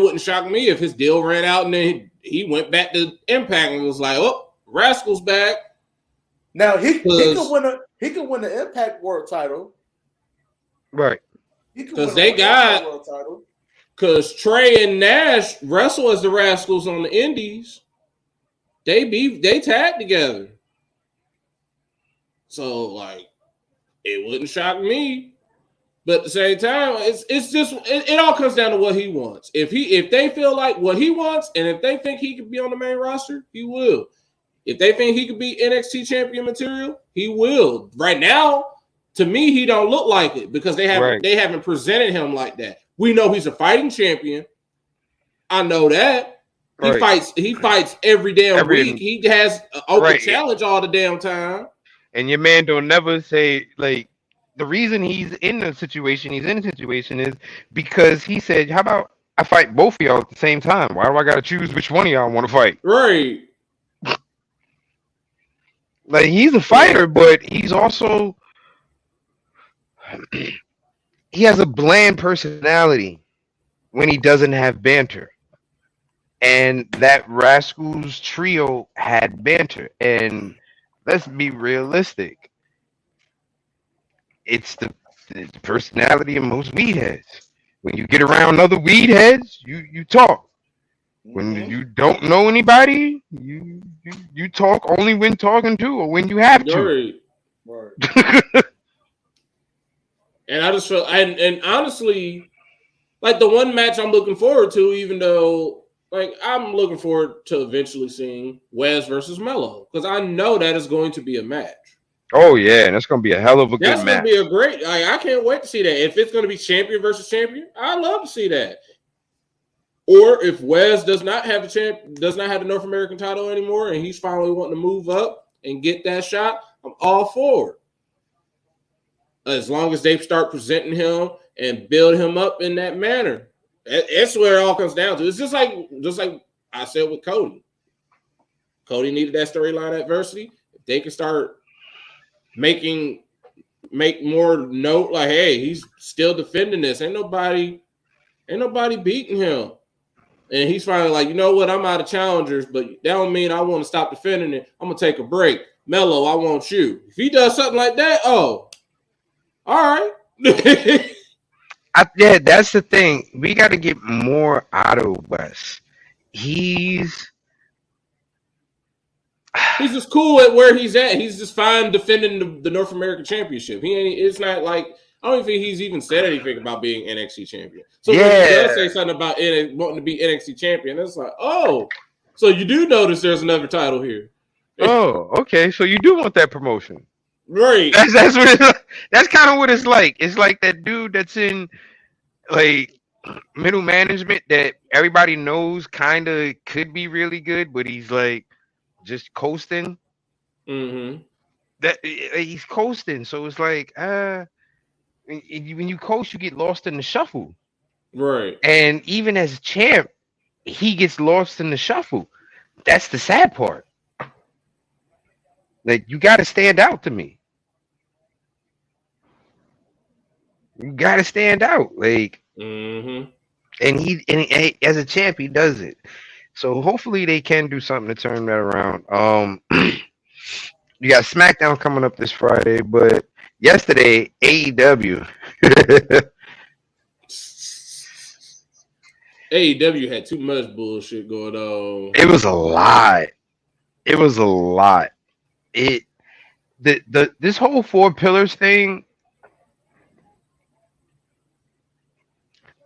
wouldn't shock me if his deal ran out and then he went back to Impact and was like, oh, Rascal's back. Now he could win the Impact World title. Right. Because Trey and Nash wrestle as the Rascals on the Indies. They tag together. So, like, it wouldn't shock me. But at the same time, it all comes down to what he wants. If they feel like what he wants, and if they think he could be on the main roster, he will. If they think he could be NXT champion material, he will. Right now, to me, he don't look like it because they haven't presented him like that. We know he's a fighting champion. I know that. He fights every damn week. He has an open challenge all the damn time. And your man don't never say, like, the reason he's in the situation is because he said, how about I fight both of y'all at the same time? Why do I got to choose which one of y'all want to fight? Right. Like, he's a fighter, but he's also, he has a bland personality when he doesn't have banter. And that Rascals trio had banter. And let's be realistic. It's the personality of most weed heads. When you get around other weed heads, you talk. When you don't know anybody, you talk only when talking to or when you have to. Right. And I just feel, and honestly, like the one match I'm looking forward to, even though like I'm looking forward to eventually seeing Wes versus Mello, because I know that is going to be a match. Oh yeah, and that's gonna be a hell of a good match. That's gonna be a great. I can't wait to see that. If it's gonna be champion versus champion, I'd love to see that. Or if Wes does not have the North American title anymore, and he's finally wanting to move up and get that shot, I'm all for it. As long as they start presenting him and build him up in that manner, that's where it all comes down to. It's just like I said with Cody. Cody needed that storyline adversity. If they can start make more note, like, hey, he's still defending this. Ain't nobody beating him. And he's finally like, you know what? I'm out of challengers, but that don't mean I want to stop defending it. I'm gonna take a break. Mello, I want you. If he does something like that, oh, all right. Yeah, that's the thing. We got to get more out of Wes. He's just cool at where he's at. He's just fine defending the North American Championship. It's not like, I don't think he's even said anything about being NXT champion. So when he does say something about wanting to be NXT champion, it's like, oh, so you do notice there's another title here. Oh, okay. So you do want that promotion. Right. That's kind of what it's like. It's like that dude that's in like middle management that everybody knows kind of could be really good, but he's like just coasting. Mm-hmm. That he's coasting, so it's like when you coast, you get lost in the shuffle. Right. And even as a champ, he gets lost in the shuffle. That's the sad part. Like, you got to stand out to me. You got to stand out. Like, mm-hmm. and as a champ, he does it. So hopefully they can do something to turn that around. You got SmackDown coming up this Friday, but yesterday, AEW. AEW had too much bullshit going on. It was a lot. this whole four pillars thing.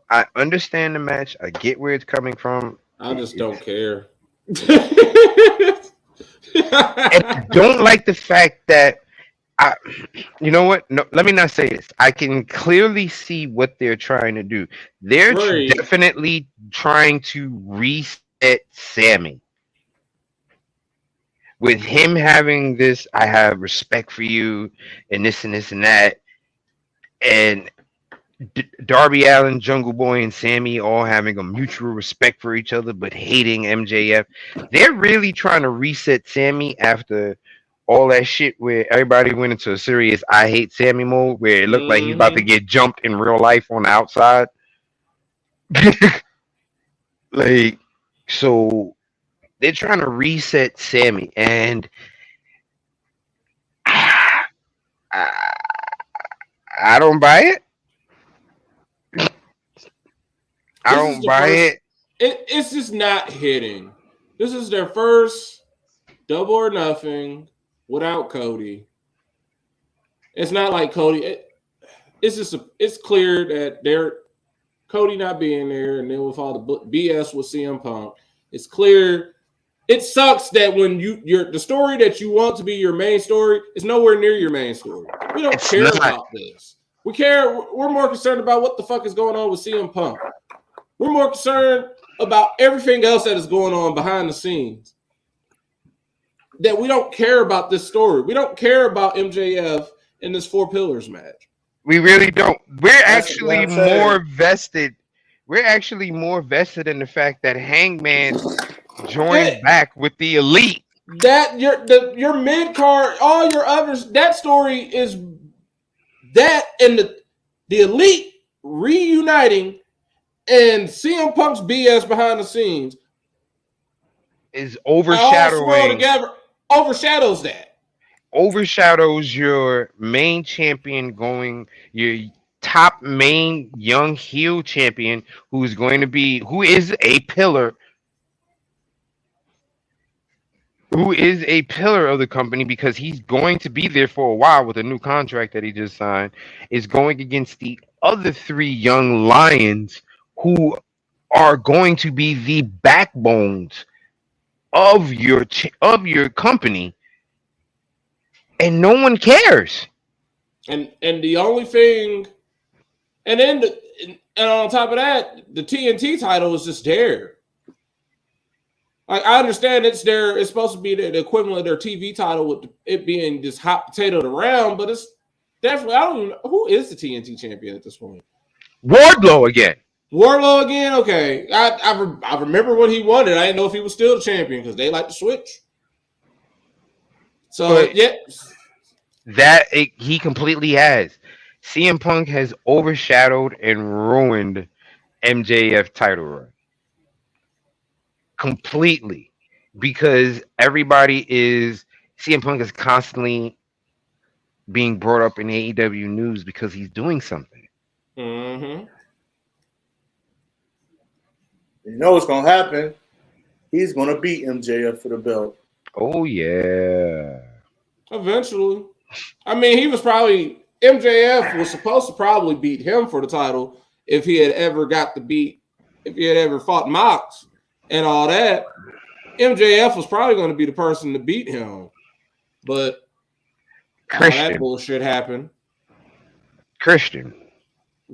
I understand the match. I get where it's coming from. I just don't care. And I don't like the fact that you know what? No, let me not say this. I can clearly see what they're trying to do. They're Right. definitely trying to reset Sammy. With him having this, I have respect for you, and this and this and that, and Darby Allin, Jungle Boy, and Sammy all having a mutual respect for each other, but hating MJF. They're really trying to reset Sammy after all that shit where everybody went into a serious "I hate Sammy" mode, where it looked like he's about to get jumped in real life on the outside. Like, so they're trying to reset Sammy, and I, I don't buy it. I don't buy it. It's just not hitting. This is their first Double or Nothing without Cody. It's not like Cody. It's clear that they're Cody not being there, and then with all the BS with CM Punk, it's clear. It sucks that when the story that you want to be your main story is nowhere near your main story. We don't care about this. We're more concerned about what the fuck is going on with CM Punk. We're more concerned about everything else that is going on behind the scenes. That we don't care about this story. We don't care about MJF in this Four Pillars match. We really don't. We're actually more vested. We're actually more vested in the fact that Hangman joined back with the Elite. That your mid card, all your others. That story is that and the Elite reuniting. And CM Punk's BS behind the scenes is overshadowing. Overshadows that. Overshadows your main champion going, your top main young heel champion who is a pillar. Who is a pillar of the company because he's going to be there for a while with a new contract that he just signed, is going against the other three young lions who are going to be the backbones of your company, and no one cares. And the only thing, and then and on top of that, the TNT title is just there. Like, I understand it's supposed to be the equivalent of their TV title with it being just hot potatoed around, but it's definitely, I don't even know who is the TNT champion at this point. Wardlow again. Okay. I remember when he won it. I didn't know if he was still the champion because they like to switch. So, yeah. He completely has. CM Punk has overshadowed and ruined MJF title run. Completely. Because CM Punk is constantly being brought up in AEW news because he's doing something. Mm-hmm. You know what's gonna happen? He's gonna beat MJF for the belt. Oh yeah. Eventually. I mean, MJF was supposed to probably beat him for the title if he had ever fought Mox and all that. MJF was probably going to be the person to beat him. But that bullshit happened. Christian.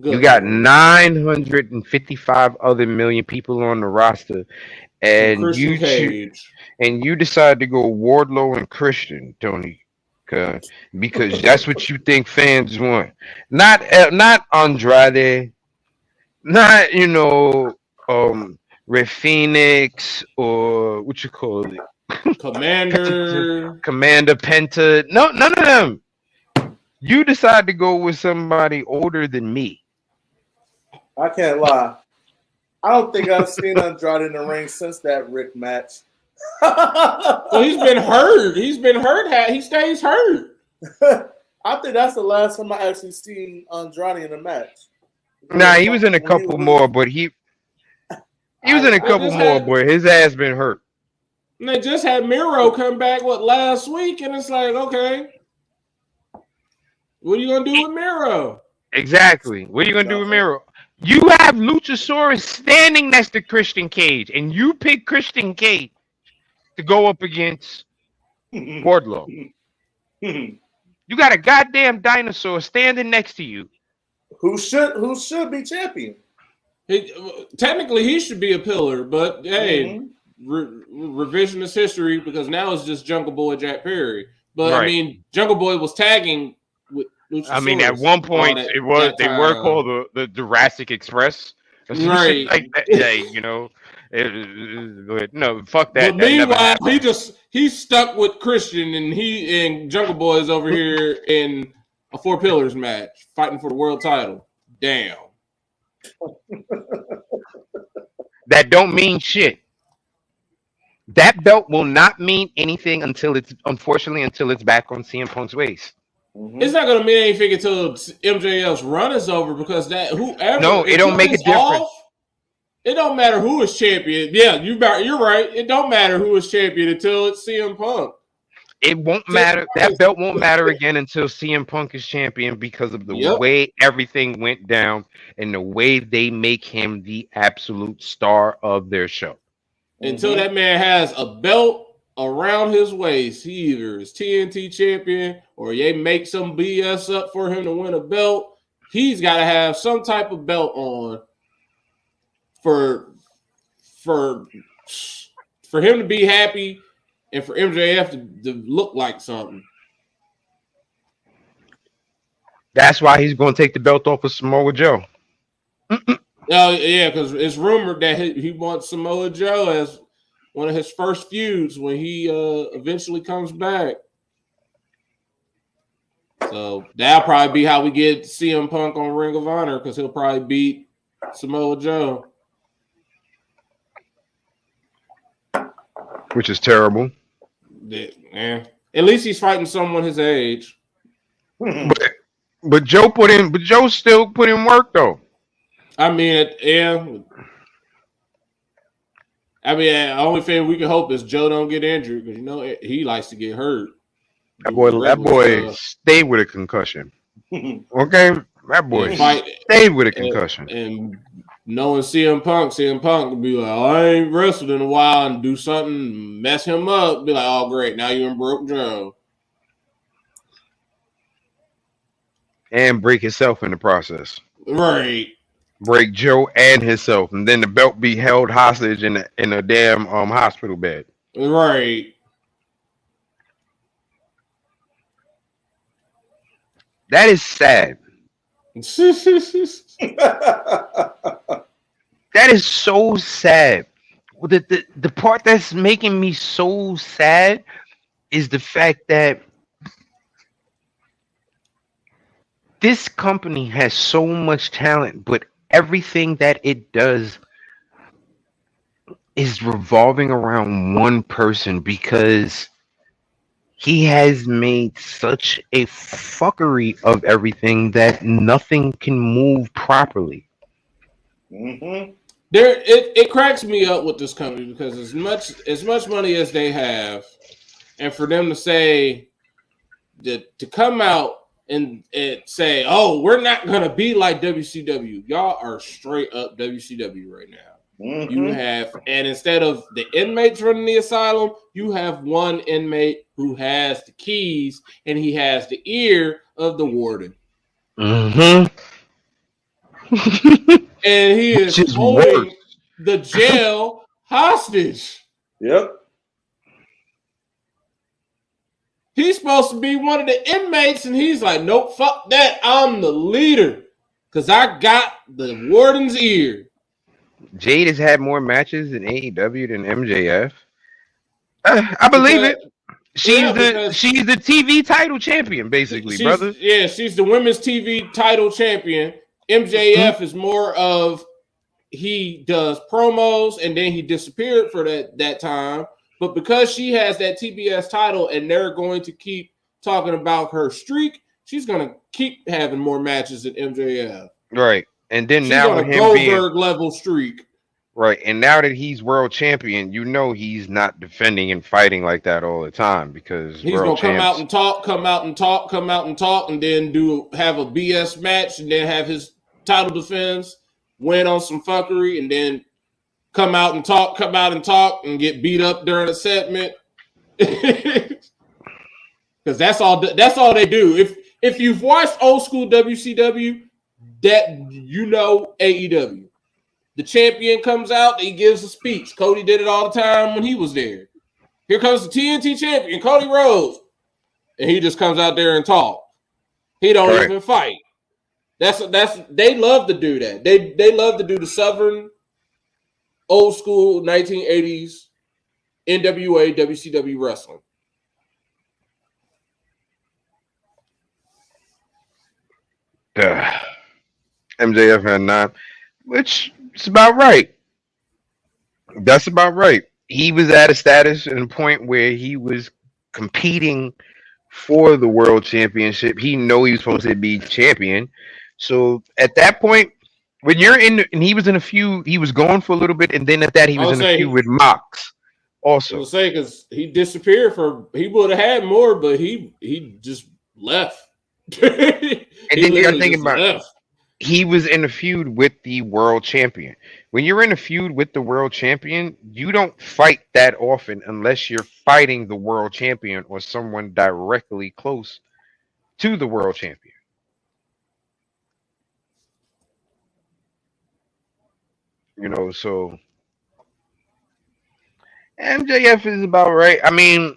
Good. You got 955 other million people on the roster, and you decide to go Wardlow and Christian, Tony, because that's what you think fans want. Not Andrade, not Red Phoenix or what you call it, Commander Penta. No, none of them. You decide to go with somebody older than me. I can't lie. I don't think I've seen Andrade in the ring since that Rick match. Well, he's been hurt. He stays hurt. I think that's the last time I actually seen Andrade in a match. Nah, he was in a couple more, but he was in a couple more, but his ass been hurt. And they just had Miro come back last week, and it's like, okay. What are you gonna do with Miro? Exactly. What are you gonna do with Miro? You have Luchasaurus standing next to Christian Cage, and you pick Christian Cage to go up against Wardlow. You got a goddamn dinosaur standing next to you. Who should be champion? Technically, he should be a pillar, but hey, revisionist history because now it's just Jungle Boy Jack Perry. But Right. I mean, Jungle Boy was tagging with Luchasaurus. I mean, at one point they were called the Jurassic Express. Or some Right. shit like that. Yeah, you know. No, fuck that. But That never meanwhile, happened. he's stuck with Christian, and Jungle Boy is over here in a 4 Pillars match, fighting for the world title. Damn. That don't mean shit. That belt will not mean anything until it's back on CM Punk's waist. It's not gonna mean anything until MJF's run is over because whoever. No, it don't make a difference. It don't matter who is champion. Yeah, you're right. It don't matter who is champion until it's CM Punk. It won't matter. That belt won't matter again until CM Punk is champion because of the way everything went down and the way they make him the absolute star of their show. Until that man has a belt around his waist, he either is TNT champion or they make some BS up for him to win a belt. He's got to have some type of belt on for him to be happy and for MJF to look like something. That's why he's going to take the belt off of Samoa Joe. Oh yeah, because it's rumored that he wants Samoa Joe as one of his first feuds when he eventually comes back. So that'll probably be how we get CM Punk on Ring of Honor because he'll probably beat Samoa Joe. Which is terrible. Yeah. At least he's fighting someone his age. But Joe still put in work though. I mean, yeah. I mean, the only thing we can hope is Joe don't get injured because you know he likes to get hurt. That boy stayed with a concussion. Okay, that boy stayed with a concussion. And knowing CM Punk would be like, I ain't wrestled in a while and do something, mess him up. Be like, oh great, now you in broke Joe. And break himself in the process. Right. Break Joe and himself, and then the belt be held hostage in a damn hospital bed. Right. That is sad. That is so sad. The part that's making me so sad is the fact that this company has so much talent, but everything that it does is revolving around one person because he has made such a fuckery of everything that nothing can move properly. It cracks me up with this company because as much money as they have, and for them to say that to come out and say, "Oh, we're not gonna be like WCW." Y'all are straight up WCW right now. You have, and instead of the inmates running the asylum, you have one inmate who has the keys and he has the ear of the warden. And he is holding the jail hostage. Yep. He's supposed to be one of the inmates, and he's like, nope, fuck that. I'm the leader because I got the warden's ear. Jade has had more matches in AEW than MJF. I believe it. She's the TV title champion, basically, brother. Yeah, she's the women's TV title champion. MJF is more of he does promos and then he disappeared for that time. But because she has that TBS title and they're going to keep talking about her streak, she's going to keep having more matches than MJF. Right. And then she's now on with a him Goldberg level streak. Right. And now that he's world champion, you know he's not defending and fighting like that all the time because He's world gonna come out champs. and talk, come out and talk, come out and talk, and then have a BS match, and then have his title defense, win on some fuckery, and then come out and talk, and get beat up during a segment. Because that's all they do. If you've watched old school WCW, that you know AEW. The champion comes out, he gives a speech. Cody did it all the time when he was there. Here comes the TNT champion, Cody Rhodes. And he just comes out there and talks. He don't Correct. even fight. That's they love to do that. They love to do the Southern old school 1980s NWA WCW wrestling. MJF had 9, which is about right. That's about right. He was at a status and a point where he was competing for the world championship. He know he was supposed to be champion. So at that point, when you're in, and he was in a feud, he was going for a little bit, and then at that he I was would in a feud say with Mox. I Also, was say because he disappeared he would have had more, but he just left. He and then you got to literally think just about left. he was in a feud with the world champion. When you're in a feud with the world champion, you don't fight that often unless you're fighting the world champion or someone directly close to the world champion. So MJF is about right. I mean,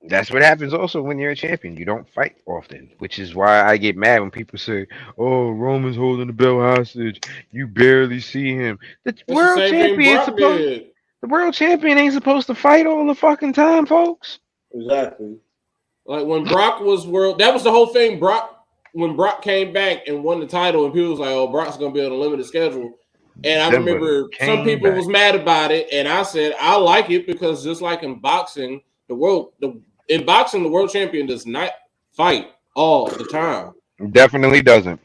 that's what happens also when you're a champion. You don't fight often, which is why I get mad when people say, "Oh, Roman's holding the belt hostage. You barely see him." The That's the world same thing champion Brock supposed did. the world champion ain't supposed to fight all the fucking time, folks. Exactly. Like when Brock was world, that was the whole thing. When Brock came back and won the title, and people was like, "Oh, Brock's gonna be on a limited schedule." And I Denver remember some came people back. was mad about it, and I said I like it because just like in boxing, in boxing the world champion does not fight all the time. Definitely doesn't.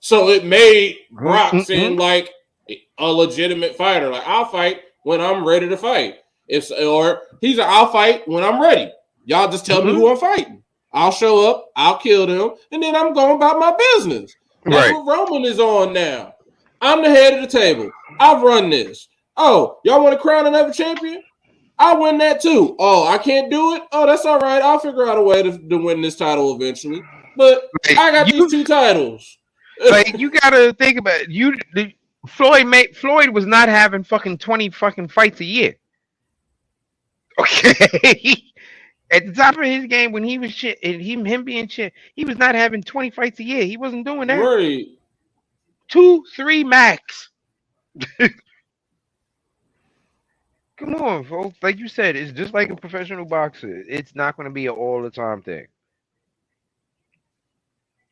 So it made Brock Mm-mm-mm. seem like a legitimate fighter. Like I'll fight when I'm ready to fight. Or he's like, I'll fight when I'm ready. Y'all just tell me Mm-mm. who I'm fighting. I'll show up, I'll kill them, and then I'm going about my business. That's Right. what Roman is on now. I'm the head of the table. I've run this. Oh, y'all want to crown another champion? I win that too. Oh, I can't do it? Oh, that's all right. I'll figure out a way to win this title eventually. But Like I got these you, 2 titles. like you gotta think about it. Floyd was not having fucking 20 fucking fights a year. Okay. At the top of his game, when he was shit, and him being shit, he was not having 20 fights a year. He wasn't doing that. Right. 2, 3 max. Come on, folks. Like you said, it's just like a professional boxer. It's not going to be an all the time thing.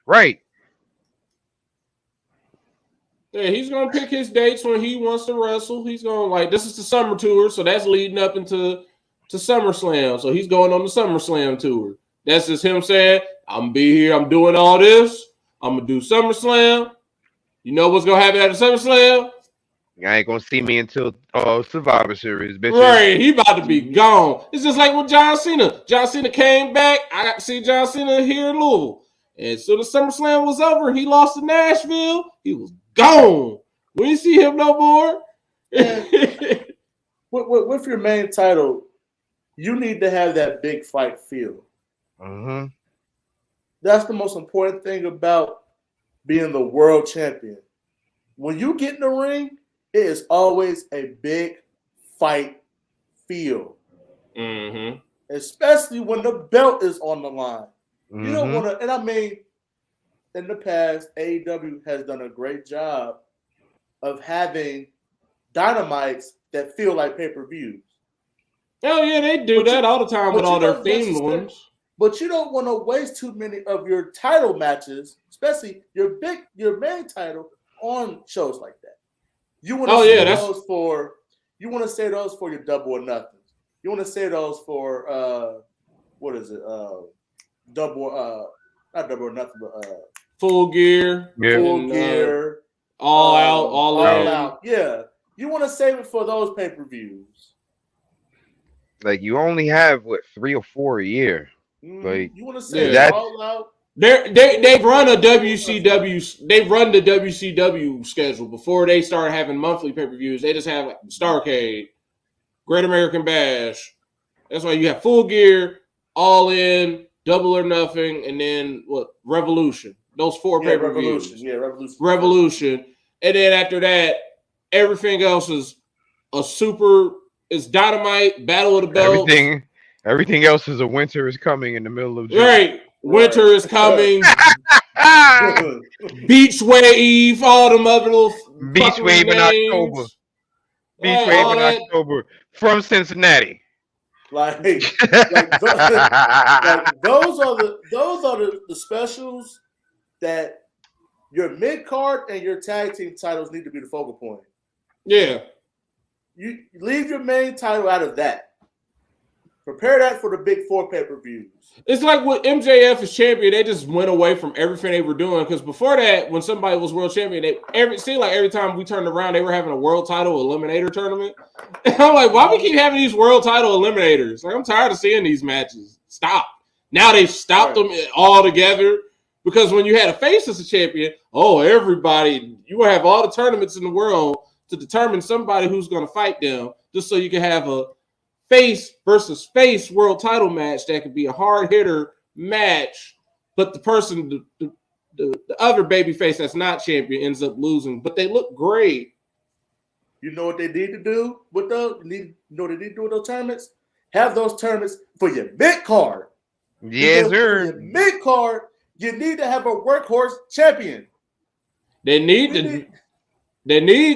Right. Yeah, he's gonna pick his dates when he wants to wrestle. He's gonna this is the summer tour, so that's leading up to SummerSlam. So he's going on the SummerSlam tour. That's just him saying, I'm gonna be here, I'm doing all this, I'm gonna do SummerSlam. You know what's gonna happen at the SummerSlam? You ain't gonna see me until Survivor Series, bitches. Right, he about to be gone. It's just like with John Cena. John Cena came back. I got to see John Cena here in Louisville. And so the SummerSlam was over. He lost to Nashville. He was gone. We didn't see him no more. With your main title, you need to have that big fight feel. Mm-hmm. That's the most important thing about being the world champion. When you get in the ring, it is always a big fight feel. Mm-hmm. Especially when the belt is on the line. Mm-hmm. You don't want to, and I mean, in the past, AEW has done a great job of having dynamites that feel like pay-per-views. Oh, yeah, they do that all the time with all their themed ones. But you don't want to waste too many of your title matches, especially your main title, on shows like that. You want to say those for your double or nothings. You want to say those for what is it? Not double or nothing, but Full Gear. Yeah. Full Gear. All out, all in. out. Yeah, you want to save it for those pay-per-views. Like you only have what 3 or 4 a year. Like You want to save it that's all out. They run a WCW. They run the WCW schedule before they start having monthly pay-per-views. They just have Starrcade, Great American Bash. That's why you have Full Gear, All In, Double or Nothing, and then what? Revolution. Those 4 pay-per-views. Revolution. And then after that, everything else is it's Dynamite, Battle of the Belts. Everything else is a winter is coming in the middle of June. Right. Winter is coming. Beach Wave, all them other little Beach Wave in October. Beach Wave in October from Cincinnati. Like those are the specials that your mid card and your tag team titles need to be the focal point. Yeah. You leave your main title out of that. Prepare that for the big 4 pay-per-views. It's like with MJF as champion, they just went away from everything they were doing. Because before that, when somebody was world champion, every time we turned around, they were having a world title eliminator tournament. And I'm like, why we keep having these world title eliminators? Like, I'm tired of seeing these matches. Stop. Now they've stopped them all together. Because when you had a face as a champion, everybody, you will have all the tournaments in the world to determine somebody who's going to fight them, just so you can have a face versus face world title match that could be a hard hitter match, but the person, the other baby face that's not champion ends up losing, but they look great. You know what they need to do with those? You know what they need to do with those tournaments? Have those tournaments for your mid card. Yes, sir. For your mid card, you need to have a workhorse champion. They need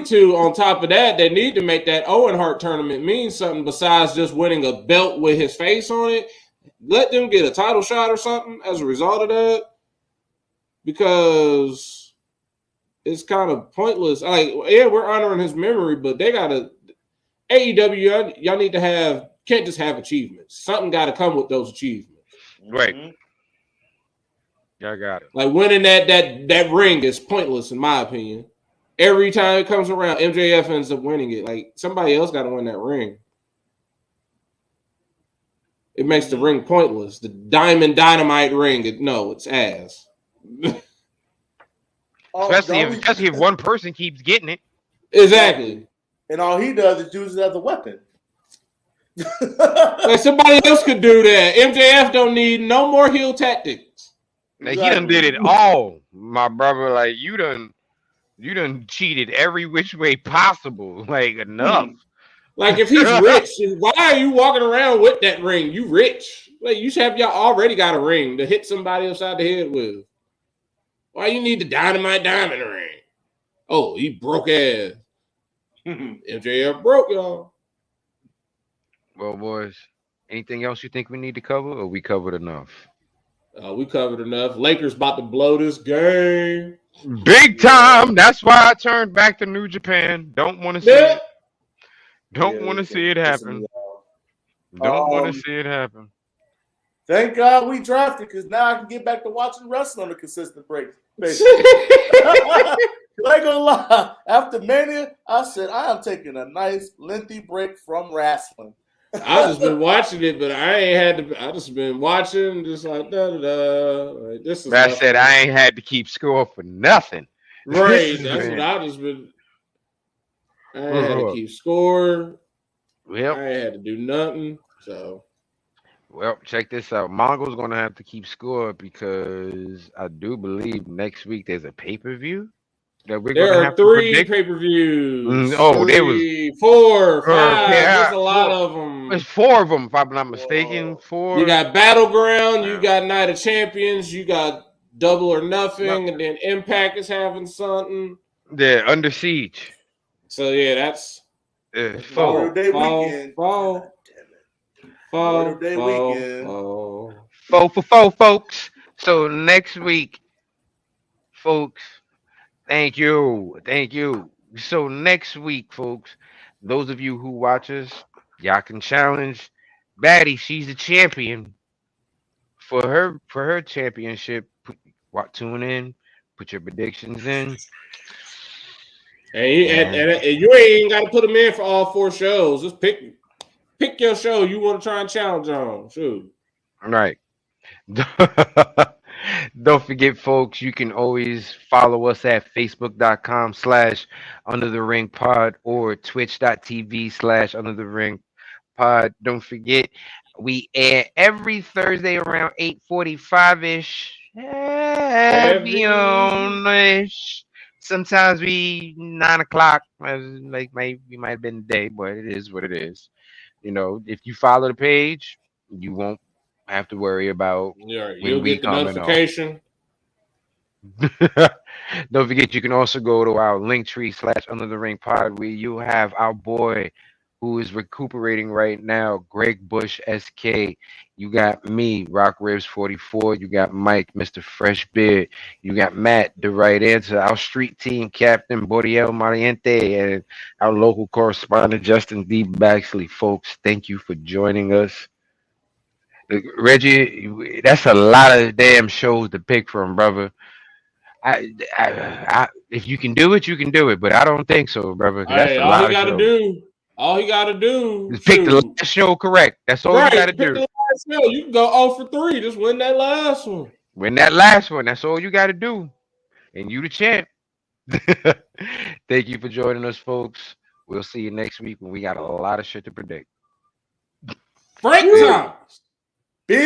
to, on top of that, they need to make that Owen Hart tournament mean something besides just winning a belt with his face on it. Let them get a title shot or something as a result of that, because it's kind of pointless. Like, yeah, we're honoring his memory, but they got to AEW. Y'all need to can't just have achievements. Something got to come with those achievements. Right. Y'all got it. Like winning that ring is pointless in my opinion. Every time it comes around, MJF ends up winning it. Like, somebody else got to win that ring. It makes the ring pointless. The Diamond Dynamite ring, it's ass. Especially if one person keeps getting it. Exactly. And all he does is use it as a weapon. Like, somebody else could do that. MJF don't need no more heel tactics. Like, he done did it all, my brother. Like, you done cheated every which way possible. Like, enough. Like, if he's rich, why are you walking around with that ring? You rich. Like, you should have y'all already got a ring to hit somebody upside the head with. Why you need the Dynamite Diamond ring? Oh, he broke ass. MJF broke, y'all. Well, boys, anything else you think we need to cover, or we covered enough? We covered enough. Lakers about to blow this game. Big time. That's why I turned back to New Japan. Don't want to see it. Don't want to see it happen. Don't want to see it happen. Thank God we drafted, because now I can get back to watching wrestling on a consistent basis. I ain't gonna lie. After Mania, I said I am taking a nice lengthy break from wrestling. I just been watching it, but I ain't had to. I just been watching, just like da da da. Like, this is. I said I ain't had to keep score for nothing. Right, that's what I just been. I ain't had to keep score. Yep. I ain't had to do nothing. So. Well, check this out. Mongo's gonna have to keep score because I do believe next week there's a pay-per-view. There are 3 pay-per-views. There was 4, 5. There's a lot of them. There's 4 of them, if I'm not mistaken. 4. You got Battleground. You got Night of Champions. You got Double or Nothing, and then Impact is having something. Yeah, Under Siege. So yeah, that's Memorial Day weekend. Memorial Day weekend. Four, folks. So next week, folks. Thank you. So next week, folks, those of you who watch us, y'all can challenge Batty. She's a champion for her championship. Tune in, put your predictions in. And you ain't got to put them in for all 4 shows. Just pick your show you want to try and challenge on. Shoot. Right. Don't forget, folks, you can always follow us at facebook.com/under the ring pod or twitch.tv/under the ring pod. Don't forget, we air every Thursday around 8:45 ish. Heavy on ish. Sometimes we 9 o'clock. Like we might have been a day, but it is what it is. You know, if you follow the page, you won't have to worry about Yeah, when you'll we get the coming on. notification. Don't forget, you can also go to our Linktree/under the ring pod where you have our boy who is recuperating right now, Greg Bush SK. You got me, Rock Ribs 44. You got Mike, Mr. Fresh Beard. You got Matt, the right answer. Our street team captain, Boriel Mariente, and our local correspondent, Justin D. Baxley. Folks, thank you for joining us. Reggie, that's a lot of damn shows to pick from, brother. If you can do it, you can do it, but I don't think so, brother. 'Cause that's Hey, a all he lot of got to shows. do, Just pick the shoot. last show correct. That's all you Right, got to pick do. the last show. You can go 0 for 3. Just win that last one. Win that last one. That's all you got to do, and you the champ. Thank you for joining us, folks. We'll see you next week when we got a lot of shit to predict. Frank Thomas. Bitch.